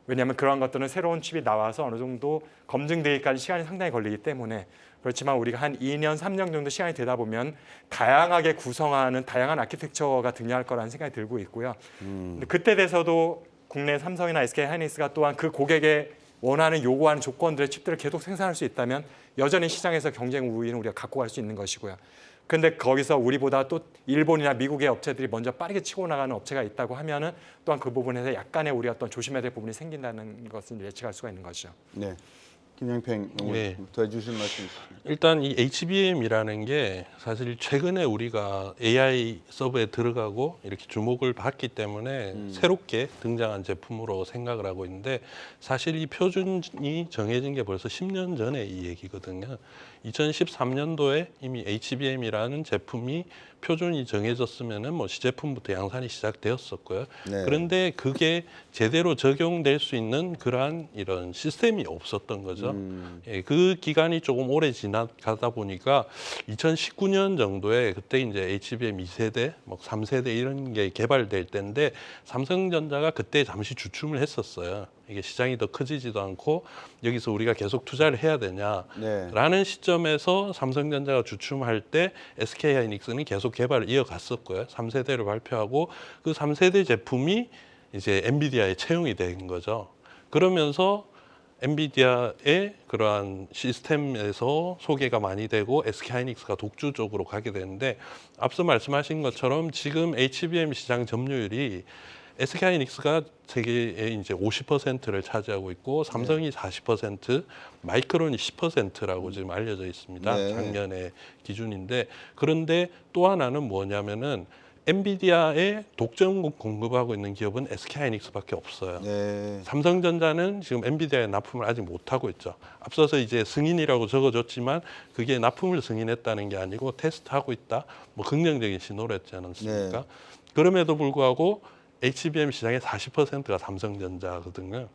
왜냐하면 그러한 것들은 새로운 칩이 나와서 어느 정도 검증되기까지 시간이 상당히 걸리기 때문에 그렇지만 우리가 한 2년, 3년 정도 시간이 되다 보면 다양하게 구성하는 다양한 아키텍처가 등장할 거라는 생각이 들고 있고요. 근데 그때 돼서도 국내 삼성이나 SK 하이닉스가 또한 그 고객의 원하는 요구하는 조건들의 칩들을 계속 생산할 수 있다면 여전히 시장에서 경쟁 우위는 우리가 갖고 갈 수 있는 것이고요. 근데 거기서 우리보다 또 일본이나 미국의 업체들이 먼저 빠르게 치고 나가는 업체가 있다고 하면은 또한 그 부분에서 약간의 우리가 어떤 조심해야 될 부분이 생긴다는 것을 예측할 수가 있는 거죠. 네. 김영평 네. 더 해주실 말씀 있습니다. 일단 이 HBM이라는 게 사실 최근에 우리가 AI 서버에 들어가고 이렇게 주목을 받기 때문에 새롭게 등장한 제품으로 생각을 하고 있는데 사실 이 표준이 정해진 게 벌써 10년 전에 이 얘기거든요. 2013년도에 이미 HBM이라는 제품이 표준이 정해졌으면은 뭐 시제품부터 양산이 시작되었었고요. 네. 그런데 그게 제대로 적용될 수 있는 그러한 이런 시스템이 없었던 거죠. 예, 그 기간이 조금 오래 지나가다 보니까 2019년 정도에 그때 이제 HBM 2세대, 뭐 3세대 이런 게 개발될 때인데 삼성전자가 그때 잠시 주춤을 했었어요. 이게 시장이 더 커지지도 않고 여기서 우리가 계속 투자를 해야 되냐라는 네. 시점에서 삼성전자가 주춤할 때 SK하이닉스는 계속 개발을 이어갔었고요. 3세대를 발표하고 그 3세대 제품이 이제 엔비디아에 채용이 된 거죠. 그러면서 엔비디아의 그러한 시스템에서 소개가 많이 되고 SK하이닉스가 독주적으로 가게 되는데 앞서 말씀하신 것처럼 지금 HBM 시장 점유율이 SK하이닉스가 세계의 이제 50%를 차지하고 있고 삼성이 40%, 마이크론이 10%라고 지금 알려져 있습니다. 네. 작년의 기준인데 그런데 또 하나는 뭐냐면은 엔비디아에 독점 공급하고 있는 기업은 SK하이닉스밖에 없어요. 네. 삼성전자는 지금 엔비디아에 납품을 아직 못하고 있죠. 앞서서 이제 승인이라고 적어줬지만 그게 납품을 승인했다는 게 아니고 테스트하고 있다. 뭐 긍정적인 신호를 했지 않습니까? 네. 그럼에도 불구하고 HBM 시장의 40%가 삼성전자거든요.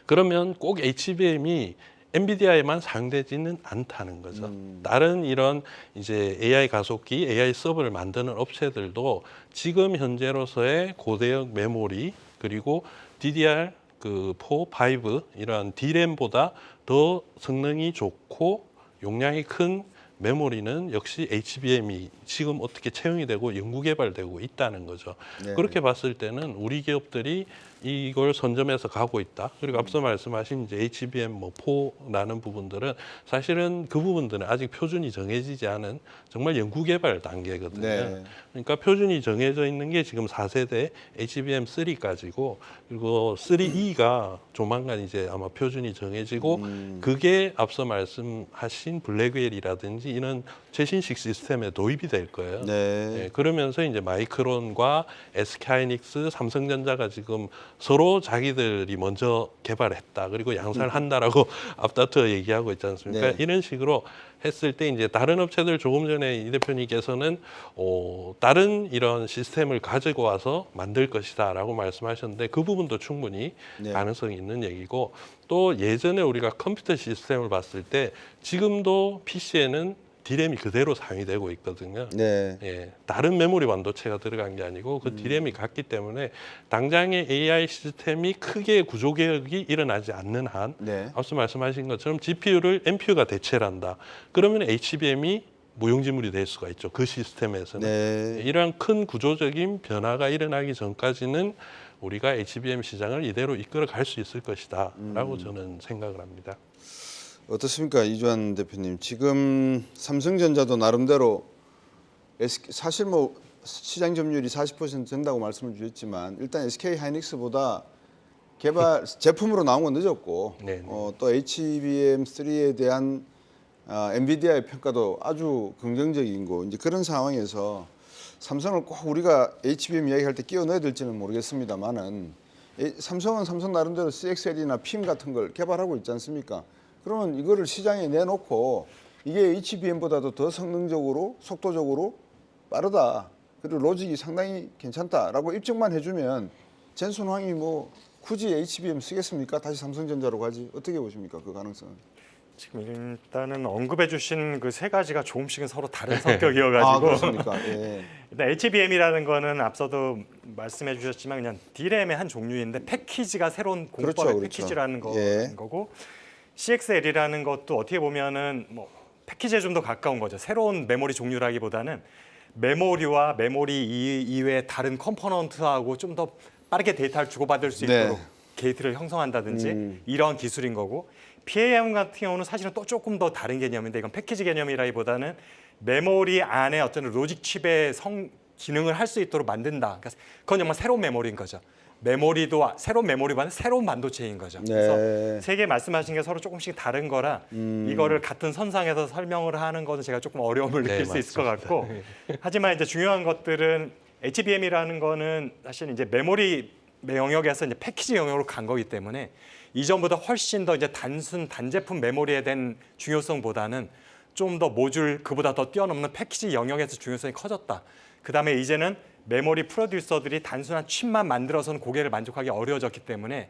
그러면 꼭 HBM이 엔비디아에만 사용되지는 않다는 거죠. 다른 이런 이제 AI 가속기, AI 서버를 만드는 업체들도 지금 현재로서의 고대역 메모리 그리고 DDR 그 4, 5 이런 D램보다 더 성능이 좋고 용량이 큰 메모리는 역시 HBM이 지금 어떻게 채용이 되고 연구 개발되고 있다는 거죠. 네. 그렇게 봤을 때는 우리 기업들이 이걸 선점해서 가고 있다. 그리고 앞서 말씀하신 이제 HBM 뭐 4라는 부분들은 사실은 그 부분들은 아직 표준이 정해지지 않은 정말 연구 개발 단계거든요. 네. 그러니까 표준이 정해져 있는 게 지금 4세대 HBM3까지고 그리고 3E가 조만간 이제 아마 표준이 정해지고 그게 앞서 말씀하신 블랙웰이라든지 이런 최신식 시스템에 도입이 될 거예요. 네. 그러면서 이제 마이크론과 SK하이닉스, 삼성전자가 지금 서로 자기들이 먼저 개발했다. 그리고 양산을 한다라고 앞다투어 얘기하고 있지 않습니까? 네. 이런 식으로 했을 때 이제 다른 업체들 조금 전에 이 대표님께서는 다른 이런 시스템을 가지고 와서 만들 것이다라고 말씀하셨는데 그 부분도 충분히 네. 가능성이 있는 얘기고 또 예전에 우리가 컴퓨터 시스템을 봤을 때 지금도 PC에는 D램이 그대로 사용이 되고 있거든요. 네. 예, 다른 메모리 반도체가 들어간 게 아니고 그 D램이 같기 때문에 당장의 AI 시스템이 크게 구조 개혁이 일어나지 않는 한 네. 앞서 말씀하신 것처럼 GPU를 NPU가 대체를 한다. 그러면 HBM이 무용지물이 될 수가 있죠. 그 시스템에서는. 네. 이러한 큰 구조적인 변화가 일어나기 전까지는 우리가 HBM 시장을 이대로 이끌어 갈 수 있을 것이다 라고 저는 생각을 합니다. 어떻습니까, 이주환 대표님? 지금 삼성전자도 나름대로 사실 뭐 시장 점유율이 40% 된다고 말씀을 주셨지만 일단 SK 하이닉스보다 개발 제품으로 나온 건 늦었고 네. 또 HBM3에 대한 엔비디아의 평가도 아주 긍정적인 거 이제 그런 상황에서 삼성을 꼭 우리가 HBM 이야기할 때 끼워 넣어야 될지는 모르겠습니다만은 삼성은 삼성 나름대로 CXL이나 PIM 같은 걸 개발하고 있지 않습니까? 그러면 이거를 시장에 내놓고 이게 HBM보다도 더 성능적으로 속도적으로 빠르다. 그리고 로직이 상당히 괜찮다라고 입증만 해주면 젠슨황이 뭐 굳이 HBM 쓰겠습니까? 다시 삼성전자로 가지. 어떻게 보십니까? 그 가능성은? 지금 일단은 언급해 주신 그 세 가지가 조금씩은 서로 다른 아, 성격이어가지고 그렇습니까? 예. 일단 HBM이라는 거는 앞서도 말씀해 주셨지만 그냥 D램의 한 종류인데 패키지가 새로운 공법의 그렇죠. 패키지라는 예. 거고 CXL이라는 것도 어떻게 보면은 뭐 패키지에 좀 더 가까운 거죠. 새로운 메모리 종류라기보다는 메모리와 메모리 이외의 다른 컴포넌트하고 좀 더 빠르게 데이터를 주고받을 수 네. 있도록 게이트를 형성한다든지 이런 기술인 거고 PAM 같은 경우는 사실은 또 조금 더 다른 개념인데 이건 패키지 개념이라기보다는 메모리 안에 어떤 로직 칩의 기능을 할 수 있도록 만든다. 그러니까 그건 정말 새로운 메모리인 거죠. 메모리도 새로운 메모리보다는 새로운 반도체인 거죠. 네. 그래서 세 개 말씀하신 게 서로 조금씩 다른 거라 이거를 같은 선상에서 설명을 하는 거는 제가 조금 어려움을 네, 느낄 수 있을 것 같고 하지만 이제 중요한 것들은 HBM이라는 거는 사실 이제 메모리 영역에서 이제 패키지 영역으로 간 거기 때문에 이전보다 훨씬 더 이제 단제품 메모리에 대한 중요성보다는 좀 더 모듈 그보다 더 뛰어넘는 패키지 영역에서 중요성이 커졌다. 그다음에 이제는 메모리 프로듀서들이 단순한 칩만 만들어서는 고객을 만족하기 어려워졌기 때문에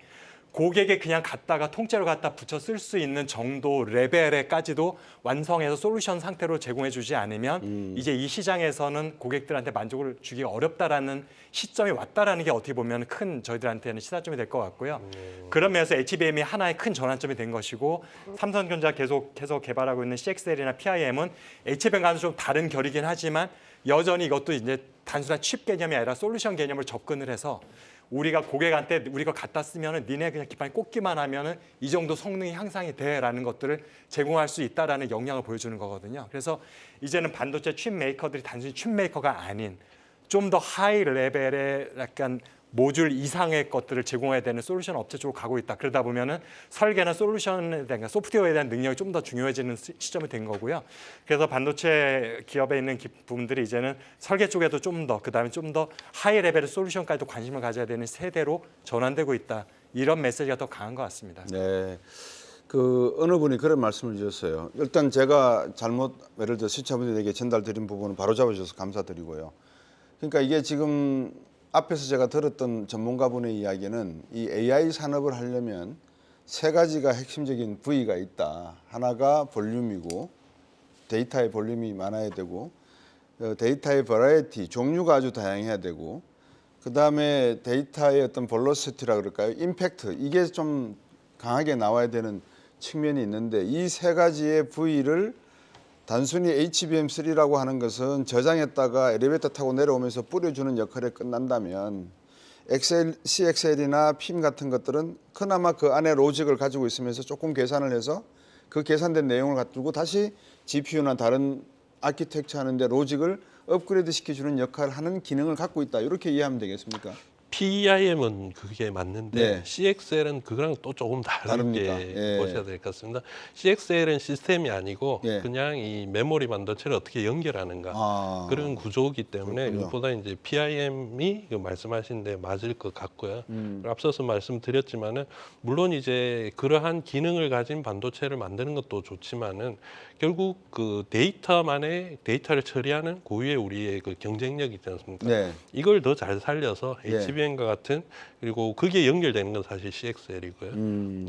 고객에 그냥 갖다가 통째로 갖다 붙여 쓸 수 있는 정도 레벨에까지도 완성해서 솔루션 상태로 제공해주지 않으면 이제 이 시장에서는 고객들한테 만족을 주기가 어렵다라는 시점이 왔다라는 게 어떻게 보면 큰 저희들한테는 시사점이 될 것 같고요. 그런 면에서 HBM이 하나의 큰 전환점이 된 것이고 삼성전자 계속 개발하고 있는 CXL이나 PIM은 HBM과는 좀 다른 결이긴 하지만 여전히 이것도 이제 단순한 칩 개념이 아니라 솔루션 개념을 접근을 해서 우리가 고객한테 우리가 갖다 쓰면은 니네 그냥 기판에 꽂기만 하면은 이 정도 성능이 향상이 돼라는 것들을 제공할 수 있다라는 역량을 보여주는 거거든요. 그래서 이제는 반도체 칩 메이커들이 단순히 칩 메이커가 아닌 좀 더 하이 레벨의 약간 모듈 이상의 것들을 제공해야 되는 솔루션 업체 쪽으로 가고 있다. 그러다 보면은 설계나 솔루션에 대한 소프트웨어에 대한 능력이 좀 더 중요해지는 시점이 된 거고요. 그래서 반도체 기업에 있는 부분들이 이제는 설계 쪽에도 좀 더 그다음에 좀 더 하이 레벨의 솔루션까지도 관심을 가져야 되는 세대로 전환되고 있다. 이런 메시지가 더 강한 것 같습니다. 네. 그 어느 분이 그런 말씀을 주셨어요. 일단 제가 잘못 예를 들어 시청자분들에게 전달드린 부분은 바로 잡아주셔서 감사드리고요. 그러니까 이게 지금 앞에서 제가 들었던 전문가분의 이야기는 이 AI 산업을 하려면 세 가지가 핵심적인 부위가 있다. 하나가 볼륨이고 데이터의 볼륨이 많아야 되고 데이터의 버라이티, 종류가 아주 다양해야 되고 그다음에 데이터의 어떤 velocity라 그럴까요? 임팩트, 이게 좀 강하게 나와야 되는 측면이 있는데 이 세 가지의 부위를 단순히 HBM3라고 하는 것은 저장했다가 엘리베이터 타고 내려오면서 뿌려주는 역할에 끝난다면 CXL이나 PIM 같은 것들은 그나마 그 안에 로직을 가지고 있으면서 조금 계산을 해서 그 계산된 내용을 가지고 다시 GPU나 다른 아키텍처 하는데 로직을 업그레이드 시켜주는 역할을 하는 기능을 갖고 있다. 이렇게 이해하면 되겠습니까? PIM은 그게 맞는데 네. CXL은 그거랑 또 조금 다르게 다릅니까? 예. 보셔야 될 것 같습니다. CXL은 시스템이 아니고 예. 그냥 이 메모리 반도체를 어떻게 연결하는가 아, 그런 구조이기 때문에 그렇군요. 그것보다 이제 PIM이 말씀하신 데 맞을 것 같고요. 앞서서 말씀드렸지만은 물론 이제 그러한 기능을 가진 반도체를 만드는 것도 좋지만은 결국 그 데이터를 처리하는 고유의 우리의 그 경쟁력 있지 않습니까? 네. 이걸 더 잘 살려서 예. HBM과 같은 그리고 그게 연결되는 건 사실 CXL이고요.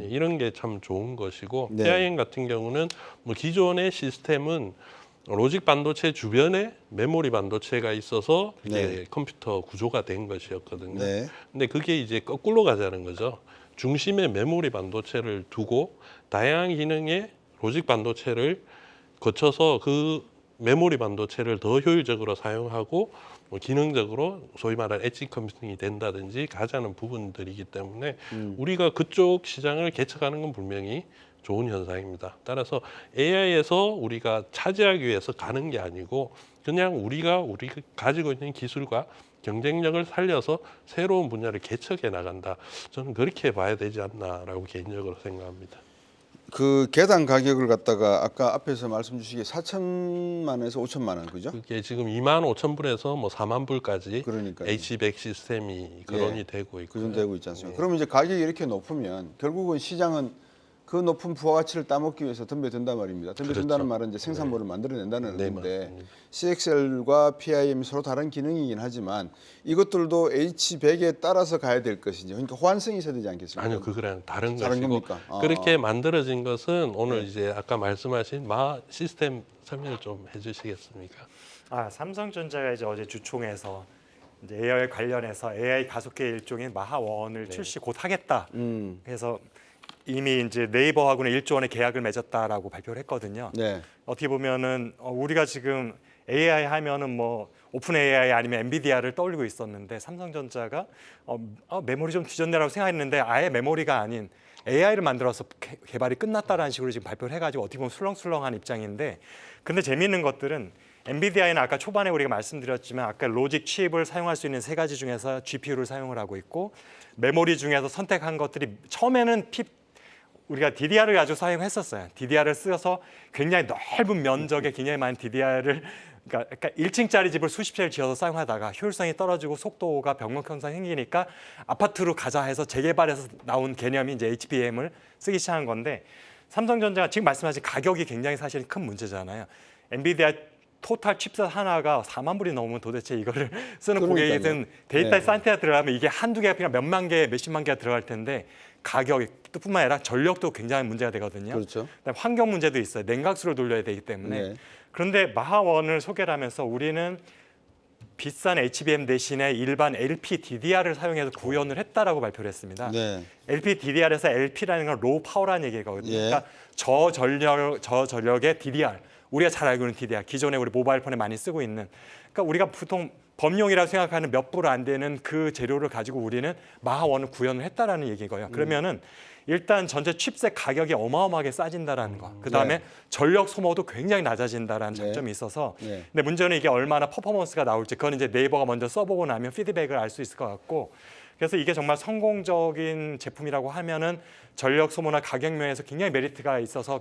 이런 게 참 좋은 것이고 네. PIM 같은 경우는 뭐 기존의 시스템은 로직 반도체 주변에 메모리 반도체가 있어서 이게 네. 컴퓨터 구조가 된 것이었거든요. 네. 근데 그게 이제 거꾸로 가자는 거죠. 중심에 메모리 반도체를 두고 다양한 기능의 로직 반도체를 거쳐서 그 메모리 반도체를 더 효율적으로 사용하고 뭐 기능적으로 소위 말하는 엣지 컴퓨팅이 된다든지 가자는 부분들이기 때문에 우리가 그쪽 시장을 개척하는 건 분명히 좋은 현상입니다. 따라서 AI에서 우리가 차지하기 위해서 가는 게 아니고 그냥 우리가 가지고 있는 기술과 경쟁력을 살려서 새로운 분야를 개척해 나간다. 저는 그렇게 봐야 되지 않나라고 개인적으로 생각합니다. 그 개당 가격을 갖다가 아까 앞에서 말씀 주시기에 4천만 원에서 5천만 원, 그죠? 그게 지금 25,000불에서 뭐 4만 불까지 그러니까요. H100 시스템이 거론이 되고 있고 그정되고 있지 않습니까? 그러면 이제 가격이 이렇게 높으면 결국은 시장은 그 높은 부가가치를 따먹기 위해서 덤벼든단 말입니다. 덤벼든다는 그렇죠. 말은 이제 생산물을 만들어낸다는 네, 의미인데 맞습니다. CXL과 PIM이 서로 다른 기능이긴 하지만 이것들도 H100에 따라서 가야 될 것이죠. 그러니까 호환성이 있어야 되지 않겠습니까? 아니요, 그거랑 다른 다른 것이고 겁니까? 아. 그렇게 만들어진 것은 오늘 네. 이제 아까 말씀하신 마 시스템 설명을 좀 해주시겠습니까? 삼성전자가 이제 어제 주총에서 이제 AI 관련해서 AI 가속기 일종인 마하1을 출시 곧 하겠다. 그래서 이미 이제 네이버하고는 1조 원의 계약을 맺었다라고 발표를 했거든요. 네. 어떻게 보면은 우리가 지금 AI 하면은 뭐 오픈 AI 아니면 엔비디아를 떠올리고 있었는데 삼성전자가 메모리 좀 뒤졌네라고 생각했는데 아예 메모리가 아닌 AI를 만들어서 개발이 끝났다라는 식으로 지금 발표를 해가지고 어떻게 보면 술렁술렁한 입장인데, 근데 재미있는 것들은 엔비디아에는 아까 초반에 우리가 말씀드렸지만 아까 로직 칩을 사용할 수 있는 세 가지 중에서 GPU를 사용을 하고 있고 메모리 중에서 선택한 것들이 처음에는 우리가 DDR을 가지고 사용했었어요. DDR을 써서 굉장히 넓은 면적에 굉장히 많은 DDR을 그러니까 1층짜리 집을 수십 채를 지어서 사용하다가 효율성이 떨어지고 속도가 병목 현상이 생기니까 아파트로 가자 해서 재개발해서 나온 개념이 이제 HBM을 쓰기 시작한 건데, 삼성전자가 지금 말씀하신 가격이 굉장히 사실 큰 문제잖아요. 엔비디아 토탈 칩셋 하나가 4만 불이 넘으면 도대체 이거를 쓰는 그러니까요. 고객이든 데이터 네. 사이트에 들어가면 이게 한두 개가 그냥 몇만 개, 몇십만 개가 들어갈 텐데 가격뿐만 아니라 전력도 굉장히 문제가 되거든요. 그렇죠. 그다음에 환경 문제도 있어요. 냉각수를 돌려야 되기 때문에. 네. 그런데 마하1을 소개를 하면서 우리는 비싼 HBM 대신에 일반 LP DDR을 사용해서 구현을 했다라고 발표를 했습니다. 네. LP DDR에서 LP라는 건 로우 파워라는 얘기거든요. 예. 그러니까 저전력의 DDR. 우리가 잘 알고 있는 DDR. 기존에 우리 모바일 폰에 많이 쓰고 있는. 그러니까 우리가 보통 범용이라고 생각하는 몇 불 안 되는 그 재료를 가지고 우리는 마하1을 구현을 했다라는 얘기고요. 그러면은 일단 전체 칩셋 가격이 어마어마하게 싸진다라는 거. 그다음에 네. 전력 소모도 굉장히 낮아진다라는 네. 장점이 있어서. 네. 근데 문제는 이게 얼마나 퍼포먼스가 나올지 그건 이제 네이버가 먼저 써보고 나면 피드백을 알 수 있을 것 같고. 그래서 이게 정말 성공적인 제품이라고 하면은 전력 소모나 가격 면에서 굉장히 메리트가 있어서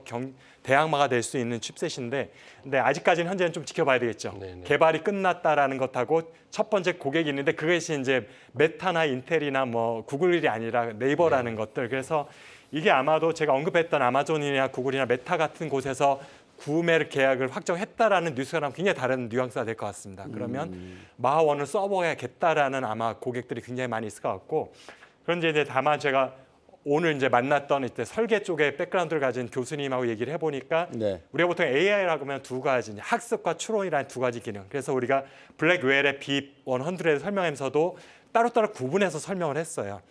대항마가 될 수 있는 칩셋인데, 근데 아직까지는 현재는 좀 지켜봐야 되겠죠. 네네. 개발이 끝났다라는 것하고 첫 번째 고객이 있는데 그것이 이제 메타나 인텔이나 뭐 구글이 아니라 네이버라는 것들. 그래서 이게 아마도 제가 언급했던 아마존이나 구글이나 메타 같은 곳에서 구매 계약을 확정했다라는 뉴스랑 굉장히 다른 뉘앙스가 될 것 같습니다. 그러면 마하1을 써봐야겠다라는 아마 고객들이 굉장히 많이 있을 것 같고, 그런데 이제 다만 제가 오늘 이제 만났던 이때 설계 쪽에 백그라운드를 가진 교수님하고 얘기를 해보니까 네. 우리가 보통 AI라고 하면 두 가지, 학습과 추론이라는 두 가지 기능. 그래서 우리가 블랙웰의 B100을 설명하면서도 따로따로 구분해서 설명을 했어요.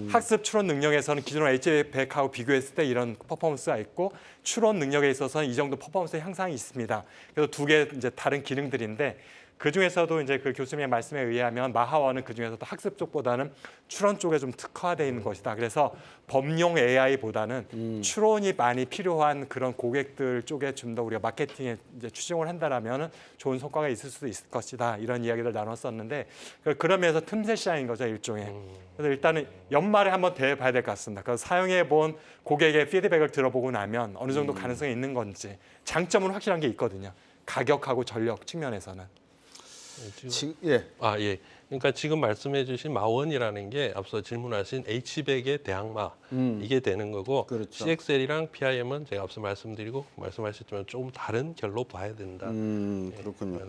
학습 추론 능력에서는 기존 HBAC하고 비교했을 때 이런 퍼포먼스가 있고 추론 능력에 있어서는 이 정도 퍼포먼스 향상이 있습니다. 그래서 두 개 이제 다른 기능들인데 그 중에서도 이제 그 교수님의 말씀에 의하면 마하원은 그 중에서도 학습 쪽보다는 추론 쪽에 좀 특화되어 있는 것이다. 그래서 범용 AI보다는 추론이 많이 필요한 그런 고객들 쪽에 좀 더 우리가 마케팅에 이제 추종을 한다라면 좋은 성과가 있을 수도 있을 것이다. 이런 이야기를 나눴었는데 그런 면에서 틈새 시장인 거죠, 일종의. 그래서 일단은 연말에 한번 대봐야 될 것 같습니다. 그래서 사용해 본 고객의 피드백을 들어보고 나면 어느 정도 가능성이 있는 건지 장점은 확실한 게 있거든요. 가격하고 전력 측면에서는. 예. 예. 그러니까 지금 말씀해주신 마원이라는 게 앞서 질문하신 H백의 대항마 이게 되는 거고 그렇죠. CXL이랑 PIM은 제가 앞서 말씀하셨지만 조금 다른 결로 봐야 된다. 그렇군요. 네,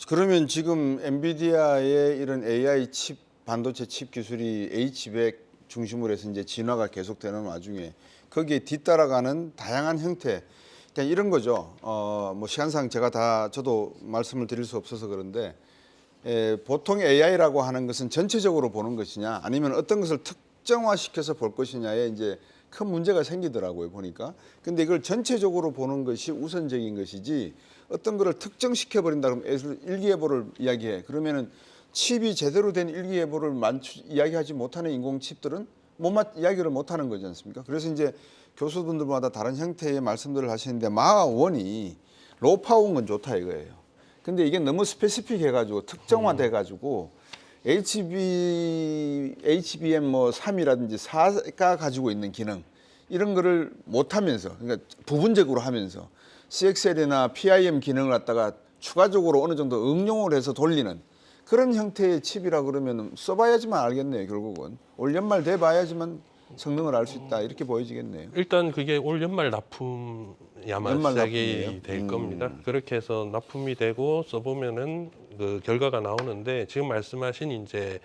그러면 지금 엔비디아의 이런 AI 칩 반도체 칩 기술이 H100 중심으로 해서 이제 진화가 계속되는 와중에 거기에 뒤따라가는 다양한 형태. 그러니까 이런 거죠. 뭐 시간상 저도 말씀을 드릴 수 없어서 그런데 보통 AI라고 하는 것은 전체적으로 보는 것이냐 아니면 어떤 것을 특정화시켜서 볼 것이냐에 이제 큰 문제가 생기더라고요 보니까. 근데 이걸 전체적으로 보는 것이 우선적인 것이지 어떤 것을 특정시켜 버린다 그러면 일기예보를 이야기해. 그러면은 칩이 제대로 된 일기예보를 이야기하지 못하는 인공 칩들은 이야기를 못하는 거지 않습니까? 그래서 이제 교수분들마다 다른 형태의 말씀들을 하시는데 마원이 로우파워인 건 좋다 이거예요. 근데 이게 너무 스페시픽 해가지고 특정화돼 가지고 HBM 뭐 3이라든지 4가 가지고 있는 기능 이런 거를 못하면서 그러니까 부분적으로 하면서 CXL이나 PIM 기능을 갖다가 추가적으로 어느 정도 응용을 해서 돌리는 그런 형태의 칩이라 그러면 써봐야지만 알겠네요. 결국은 올 연말 돼봐야지만 성능을 알 수 있다 이렇게 보여지겠네요. 일단 그게 올 연말 납품야만 연말 시작이 납품이에요? 될 겁니다. 그렇게 해서 납품이 되고 써보면은 그 결과가 나오는데 지금 말씀하신 이제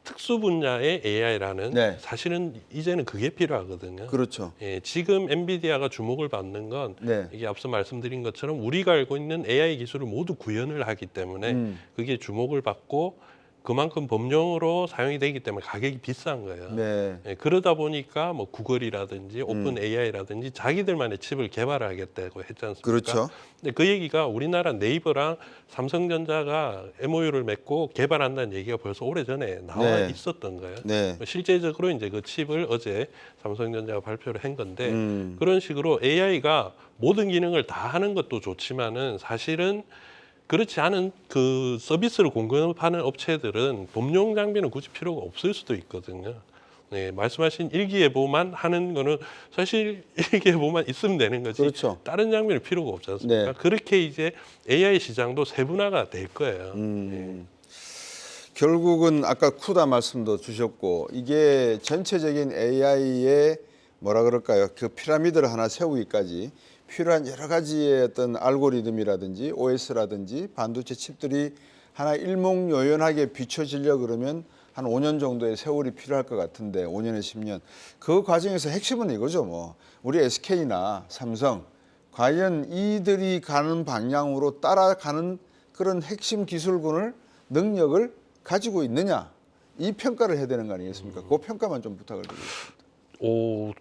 특수 분야의 AI라는 네. 사실은 이제는 그게 필요하거든요. 그렇죠. 예, 지금 엔비디아가 주목을 받는 건 네. 이게 앞서 말씀드린 것처럼 우리가 알고 있는 AI 기술을 모두 구현을 하기 때문에 그게 주목을 받고 그만큼 범용으로 사용이 되기 때문에 가격이 비싼 거예요. 네. 예, 그러다 보니까 뭐 구글이라든지 오픈 AI라든지 자기들만의 칩을 개발하겠다고 했지 않습니까? 그렇죠. 근데 그 얘기가 우리나라 네이버랑 삼성전자가 MOU를 맺고 개발한다는 얘기가 벌써 오래전에 나와 네. 있었던 거예요. 네. 실제적으로 이제 그 칩을 어제 삼성전자가 발표를 한 건데 그런 식으로 AI가 모든 기능을 다 하는 것도 좋지만은 사실은 그렇지 않은 그 서비스를 공급하는 업체들은 범용 장비는 굳이 필요가 없을 수도 있거든요. 네, 말씀하신 일기예보만 하는 거는 사실 일기예보만 있으면 되는 거지. 그렇죠. 다른 장비는 필요가 없지 않습니까? 네. 그렇게 이제 AI 시장도 세분화가 될 거예요. 결국은 아까 쿠다 말씀도 주셨고 이게 전체적인 AI의 뭐라 그럴까요? 그 피라미드를 하나 세우기까지 필요한 여러 가지의 어떤 알고리즘이라든지 OS라든지 반도체 칩들이 하나 일목요연하게 비춰지려 그러면 한 5년 정도의 세월이 필요할 것 같은데 5년에서 10년. 그 과정에서 핵심은 이거죠. 뭐 우리 SK나 삼성 과연 이들이 가는 방향으로 따라가는 그런 핵심 기술군을 능력을 가지고 있느냐 이 평가를 해야 되는 거 아니겠습니까? 그 평가만 좀 부탁을 드리겠습니다.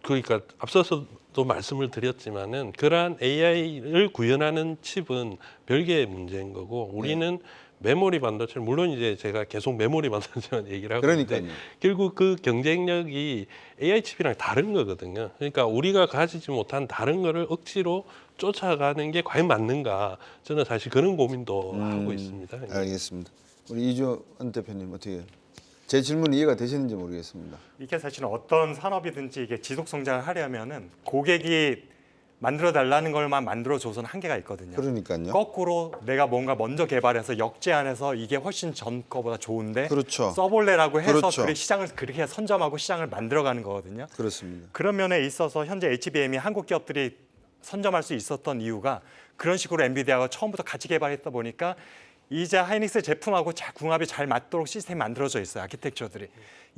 그러니까 앞서서도 말씀을 드렸지만은 그러한 AI를 구현하는 칩은 별개의 문제인 거고 우리는 메모리 반도체 물론 이제 제가 계속 메모리 반도체만 얘기를 하고 있는데 그러니까요. 결국 그 경쟁력이 AI 칩이랑 다른 거거든요. 그러니까 우리가 가지지 못한 다른 거를 억지로 쫓아가는 게 과연 맞는가? 저는 사실 그런 고민도 하고 있습니다. 알겠습니다. 우리 이주원 대표님 어떻게 제 질문 이해가 되시는지 모르겠습니다. 이게 사실은 어떤 산업이든지 이게 지속 성장을 하려면은 고객이 만들어 달라는 걸만 만들어 줘서는 한계가 있거든요. 그러니까요. 거꾸로 내가 뭔가 먼저 개발해서 역제안해서 이게 훨씬 전 거보다 좋은데 그렇죠. 써볼래라고 해서 그렇죠. 그래 시장을 그렇게 선점하고 시장을 만들어가는 거거든요. 그렇습니다. 그런 면에 있어서 현재 HBM이 한국 기업들이 선점할 수 있었던 이유가 그런 식으로 엔비디아가 처음부터 같이 개발했다 보니까 이제 하이닉스 제품하고 궁합이 잘 맞도록 시스템이 만들어져 있어요. 아키텍처들이.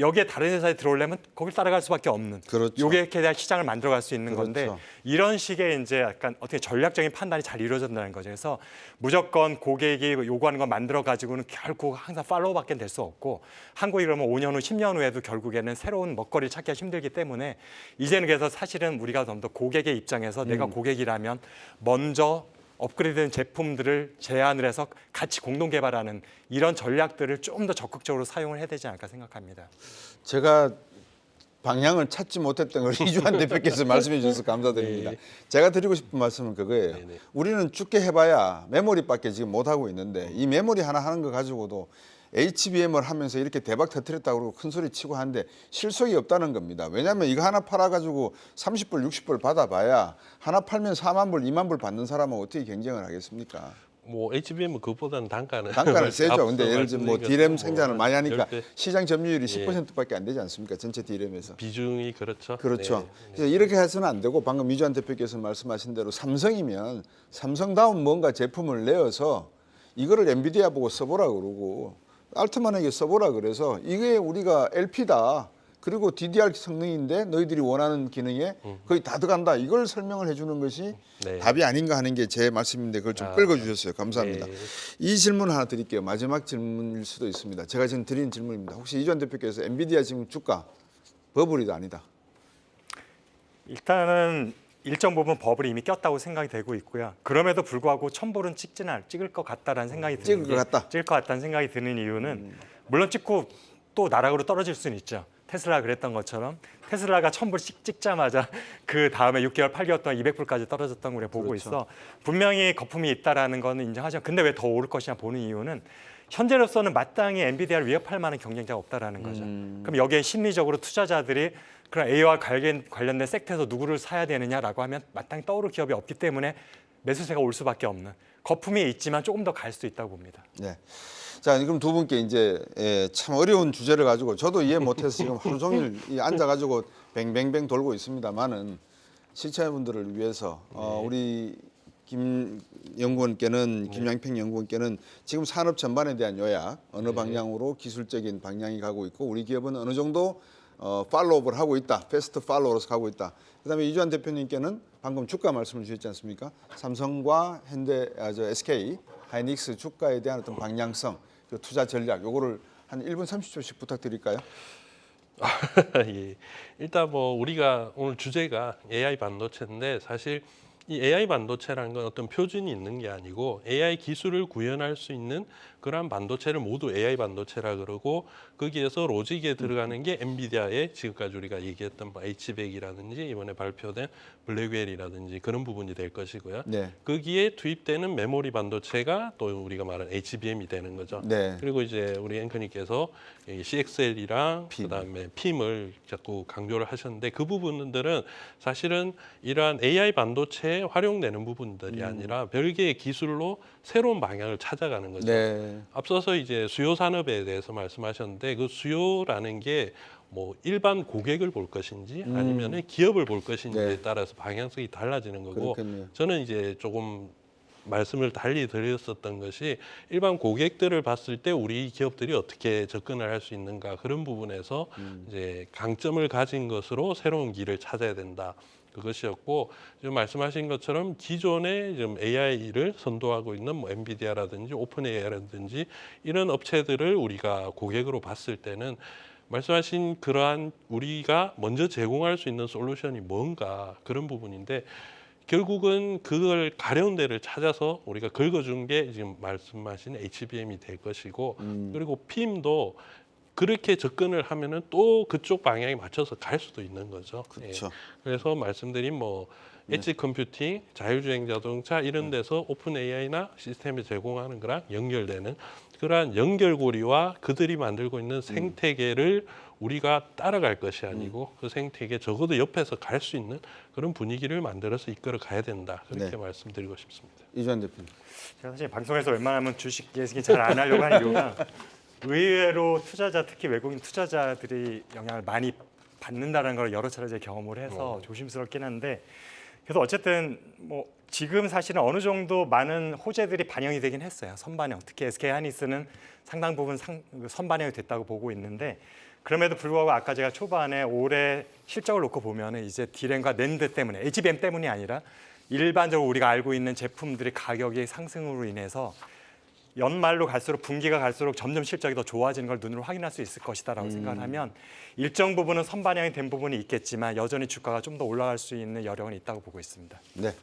여기에 다른 회사에 들어오려면 거길 따라갈 수밖에 없는. 그렇죠. 요게 대한 시장을 만들어갈 수 있는 건데 그렇죠. 이런 식의 이제 약간 어떻게 전략적인 판단이 잘 이루어진다는 거죠. 그래서 무조건 고객이 요구하는 걸 만들어 가지고는 결국 항상 팔로우밖에 될 수 없고 한국이 그러면 5년 후, 10년 후에도 결국에는 새로운 먹거리를 찾기가 힘들기 때문에 이제는 그래서 사실은 우리가 좀 더 고객의 입장에서 내가 고객이라면 먼저 업그레이드된 제품들을 제안을 해서 같이 공동 개발하는 이런 전략들을 좀 더 적극적으로 사용을 해야 되지 않을까 생각합니다. 제가 방향을 찾지 못했던 걸 이주환 대표께서 말씀해 주셔서 감사드립니다. 제가 드리고 싶은 말씀은 그거예요. 우리는 죽게 해봐야 메모리밖에 지금 못하고 있는데 이 메모리 하나 하는 거 가지고도 HBM을 하면서 이렇게 대박 터뜨렸다고 그러고 큰 소리 치고 하는데 실속이 없다는 겁니다. 왜냐하면 이거 하나 팔아가지고 30불, 60불 받아봐야 하나 팔면 4만 불, 2만 불 받는 사람은 어떻게 경쟁을 하겠습니까? 뭐 HBM은 그것보다는 단가는 세죠. 근데 예를 들면 뭐 디램 생산을 많이 하니까 10배. 시장 점유율이 10%밖에 안 되지 않습니까? 전체 디램에서. 비중이 그렇죠. 그렇죠. 네. 그래서 이렇게 해서는 안 되고 방금 이주환 대표께서 말씀하신 대로 삼성이면 삼성다운 뭔가 제품을 내어서 이거를 엔비디아 보고 써보라 그러고 알트만에게 써보라 그래서 이게 우리가 LP다. 그리고 DDR 성능인데 너희들이 원하는 기능에 거의 다 들어간다. 이걸 설명을 해주는 것이 네. 답이 아닌가 하는 게 제 말씀인데 그걸 좀 끌어주셨어요. 감사합니다. 네. 이 질문 하나 드릴게요. 마지막 질문일 수도 있습니다. 제가 지금 드린 질문입니다. 혹시 이주환 대표께서 엔비디아 지금 주가 버블이다 아니다? 일단은 일정 부분 버블이 이미 꼈다고 생각이 되고 있고요. 그럼에도 불구하고 1000불은 찍을 것 같다라는 생각이 드는 찍을 것 같다. 찍을 것 같다는 생각이 드는 이유는 물론 찍고 또 나락으로 떨어질 수는 있죠. 테슬라가 그랬던 것처럼 테슬라가 1000불 찍자마자 그 다음에 6개월, 8개월 동안 200불까지 떨어졌던 걸 우리가 보고 그렇죠. 있어. 분명히 거품이 있다라는 거는 인정하죠. 근데 왜 더 오를 것이냐 보는 이유는 현재로서는 마땅히 엔비디아를 위협할 만한 경쟁자가 없다라는 거죠. 그럼 여기에 심리적으로 투자자들이 그런 AI와 관련된 섹터에서 누구를 사야 되느냐라고 하면 마땅히 떠오를 기업이 없기 때문에 매수세가 올 수밖에 없는 거품이 있지만 조금 더 갈 수도 있다고 봅니다. 네. 자, 그럼 두 분께 이제 참 어려운 주제를 가지고 저도 이해 못해서 지금 하루 종일 앉아가지고 뱅뱅뱅 돌고 있습니다만은 시청자분들을 위해서 우리 김 연구원께는 김양평 연구원께는 지금 산업 전반에 대한 요약, 어느 방향으로 기술적인 방향이 가고 있고 우리 기업은 어느 정도 팔로우업을 하고 있다, 패스트 팔로우로서 가고 있다. 그다음에 이주환 대표님께는 방금 주가 말씀을 주셨지 않습니까? 삼성과 SK 하이닉스 주가에 대한 어떤 방향성, 그 투자 전략, 요거를 한 1분 30초씩 부탁드릴까요? 예. 일단 뭐 우리가 오늘 주제가 AI 반도체인데 사실 이 AI 반도체라는 건 어떤 표준이 있는 게 아니고 AI 기술을 구현할 수 있는 그러한 반도체를 모두 AI 반도체라 그러고 거기에서 로직에 들어가는 게 엔비디아의 지금까지 우리가 얘기했던 뭐 H100이라든지 이번에 발표된 블랙웰이라든지 그런 부분이 될 것이고요. 네. 거기에 투입되는 메모리 반도체가 또 우리가 말하는 HBM이 되는 거죠. 네. 그리고 이제 우리 앵커님께서 CXL이랑 그다음에 PIM을 자꾸 강조를 하셨는데 그 부분들은 사실은 이러한 AI 반도체에 활용되는 부분들이 아니라 별개의 기술로 새로운 방향을 찾아가는 거죠. 네. 앞서서 이제 수요 산업에 대해서 말씀하셨는데 그 수요라는 게 뭐 일반 고객을 볼 것인지 아니면은 기업을 볼 것인지에 네. 따라서 방향성이 달라지는 거고 그렇군요. 저는 이제 조금 말씀을 달리 드렸었던 것이 일반 고객들을 봤을 때 우리 기업들이 어떻게 접근을 할 수 있는가 그런 부분에서 이제 강점을 가진 것으로 새로운 길을 찾아야 된다. 그것이었고 지금 말씀하신 것처럼 기존에 지금 AI를 선도하고 있는 뭐 엔비디아라든지 오픈 AI라든지 이런 업체들을 우리가 고객으로 봤을 때는 말씀하신 그러한 우리가 먼저 제공할 수 있는 솔루션이 뭔가 그런 부분인데 결국은 그걸 가려운 데를 찾아서 우리가 긁어준 게 지금 말씀하신 HBM이 될 것이고 그리고 PIM도 그렇게 접근을 하면은 또 그쪽 방향에 맞춰서 갈 수도 있는 거죠. 그렇죠. 예. 그래서 말씀드린 뭐 엣지 컴퓨팅, 자율주행 자동차 이런 데서 오픈 AI나 시스템을 제공하는 거랑 연결되는 그러한 연결고리와 그들이 만들고 있는 생태계를 우리가 따라갈 것이 아니고 그 생태계 적어도 옆에서 갈 수 있는 그런 분위기를 만들어서 이끌어 가야 된다. 그렇게 네. 말씀드리고 싶습니다. 이주환 대표님. 제가 사실 방송에서 웬만하면 주식 얘기 잘 안 하려고 하는 이유가 의외로 투자자 특히 외국인 투자자들이 영향을 많이 받는다는 걸 여러 차례 경험을 해서 조심스럽긴 한데 그래서 어쨌든 뭐 지금 사실은 어느 정도 많은 호재들이 반영이 되긴 했어요. 선반영, 특히 SK 하이닉스는 상당 부분 선반영이 됐다고 보고 있는데 그럼에도 불구하고 아까 제가 초반에 올해 실적을 놓고 보면 이제 D램과 낸드 때문에 HBM 때문이 아니라 일반적으로 우리가 알고 있는 제품들의 가격의 상승으로 인해서 연말로 갈수록 분기가 갈수록 점점 실적이 더 좋아지는 걸 눈으로 확인할 수 있을 것이다라고 생각을 하면 일정 부분은 선반영이 된 부분이 있겠지만 여전히 주가가 좀 더 올라갈 수 있는 여력은 있다고 보고 있습니다. 네.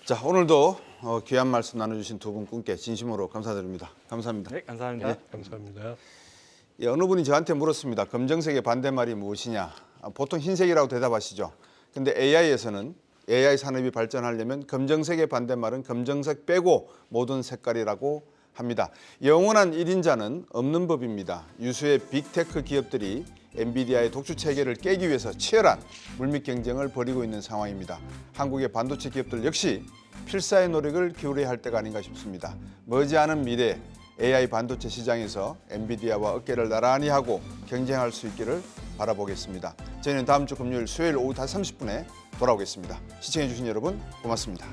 자, 오늘도 귀한 말씀 나눠주신 두 분께 진심으로 감사드립니다. 감사합니다. 네, 감사합니다. 네, 감사합니다. 예, 어느 분이 저한테 물었습니다. 검정색의 반대말이 무엇이냐? 보통 흰색이라고 대답하시죠. 근데 AI에서는 AI 산업이 발전하려면 검정색의 반대말은 검정색 빼고 모든 색깔이라고 합니다. 영원한 1인자는 없는 법입니다. 유수의 빅테크 기업들이 엔비디아의 독주 체계를 깨기 위해서 치열한 물밑 경쟁을 벌이고 있는 상황입니다. 한국의 반도체 기업들 역시 필사의 노력을 기울여야 할 때가 아닌가 싶습니다. 머지않은 미래 AI 반도체 시장에서 엔비디아와 어깨를 나란히 하고 경쟁할 수 있기를 바라보겠습니다. 저희는 다음 주 금요일, 수요일 오후 5시 30분에 돌아오겠습니다. 시청해주신 여러분 고맙습니다.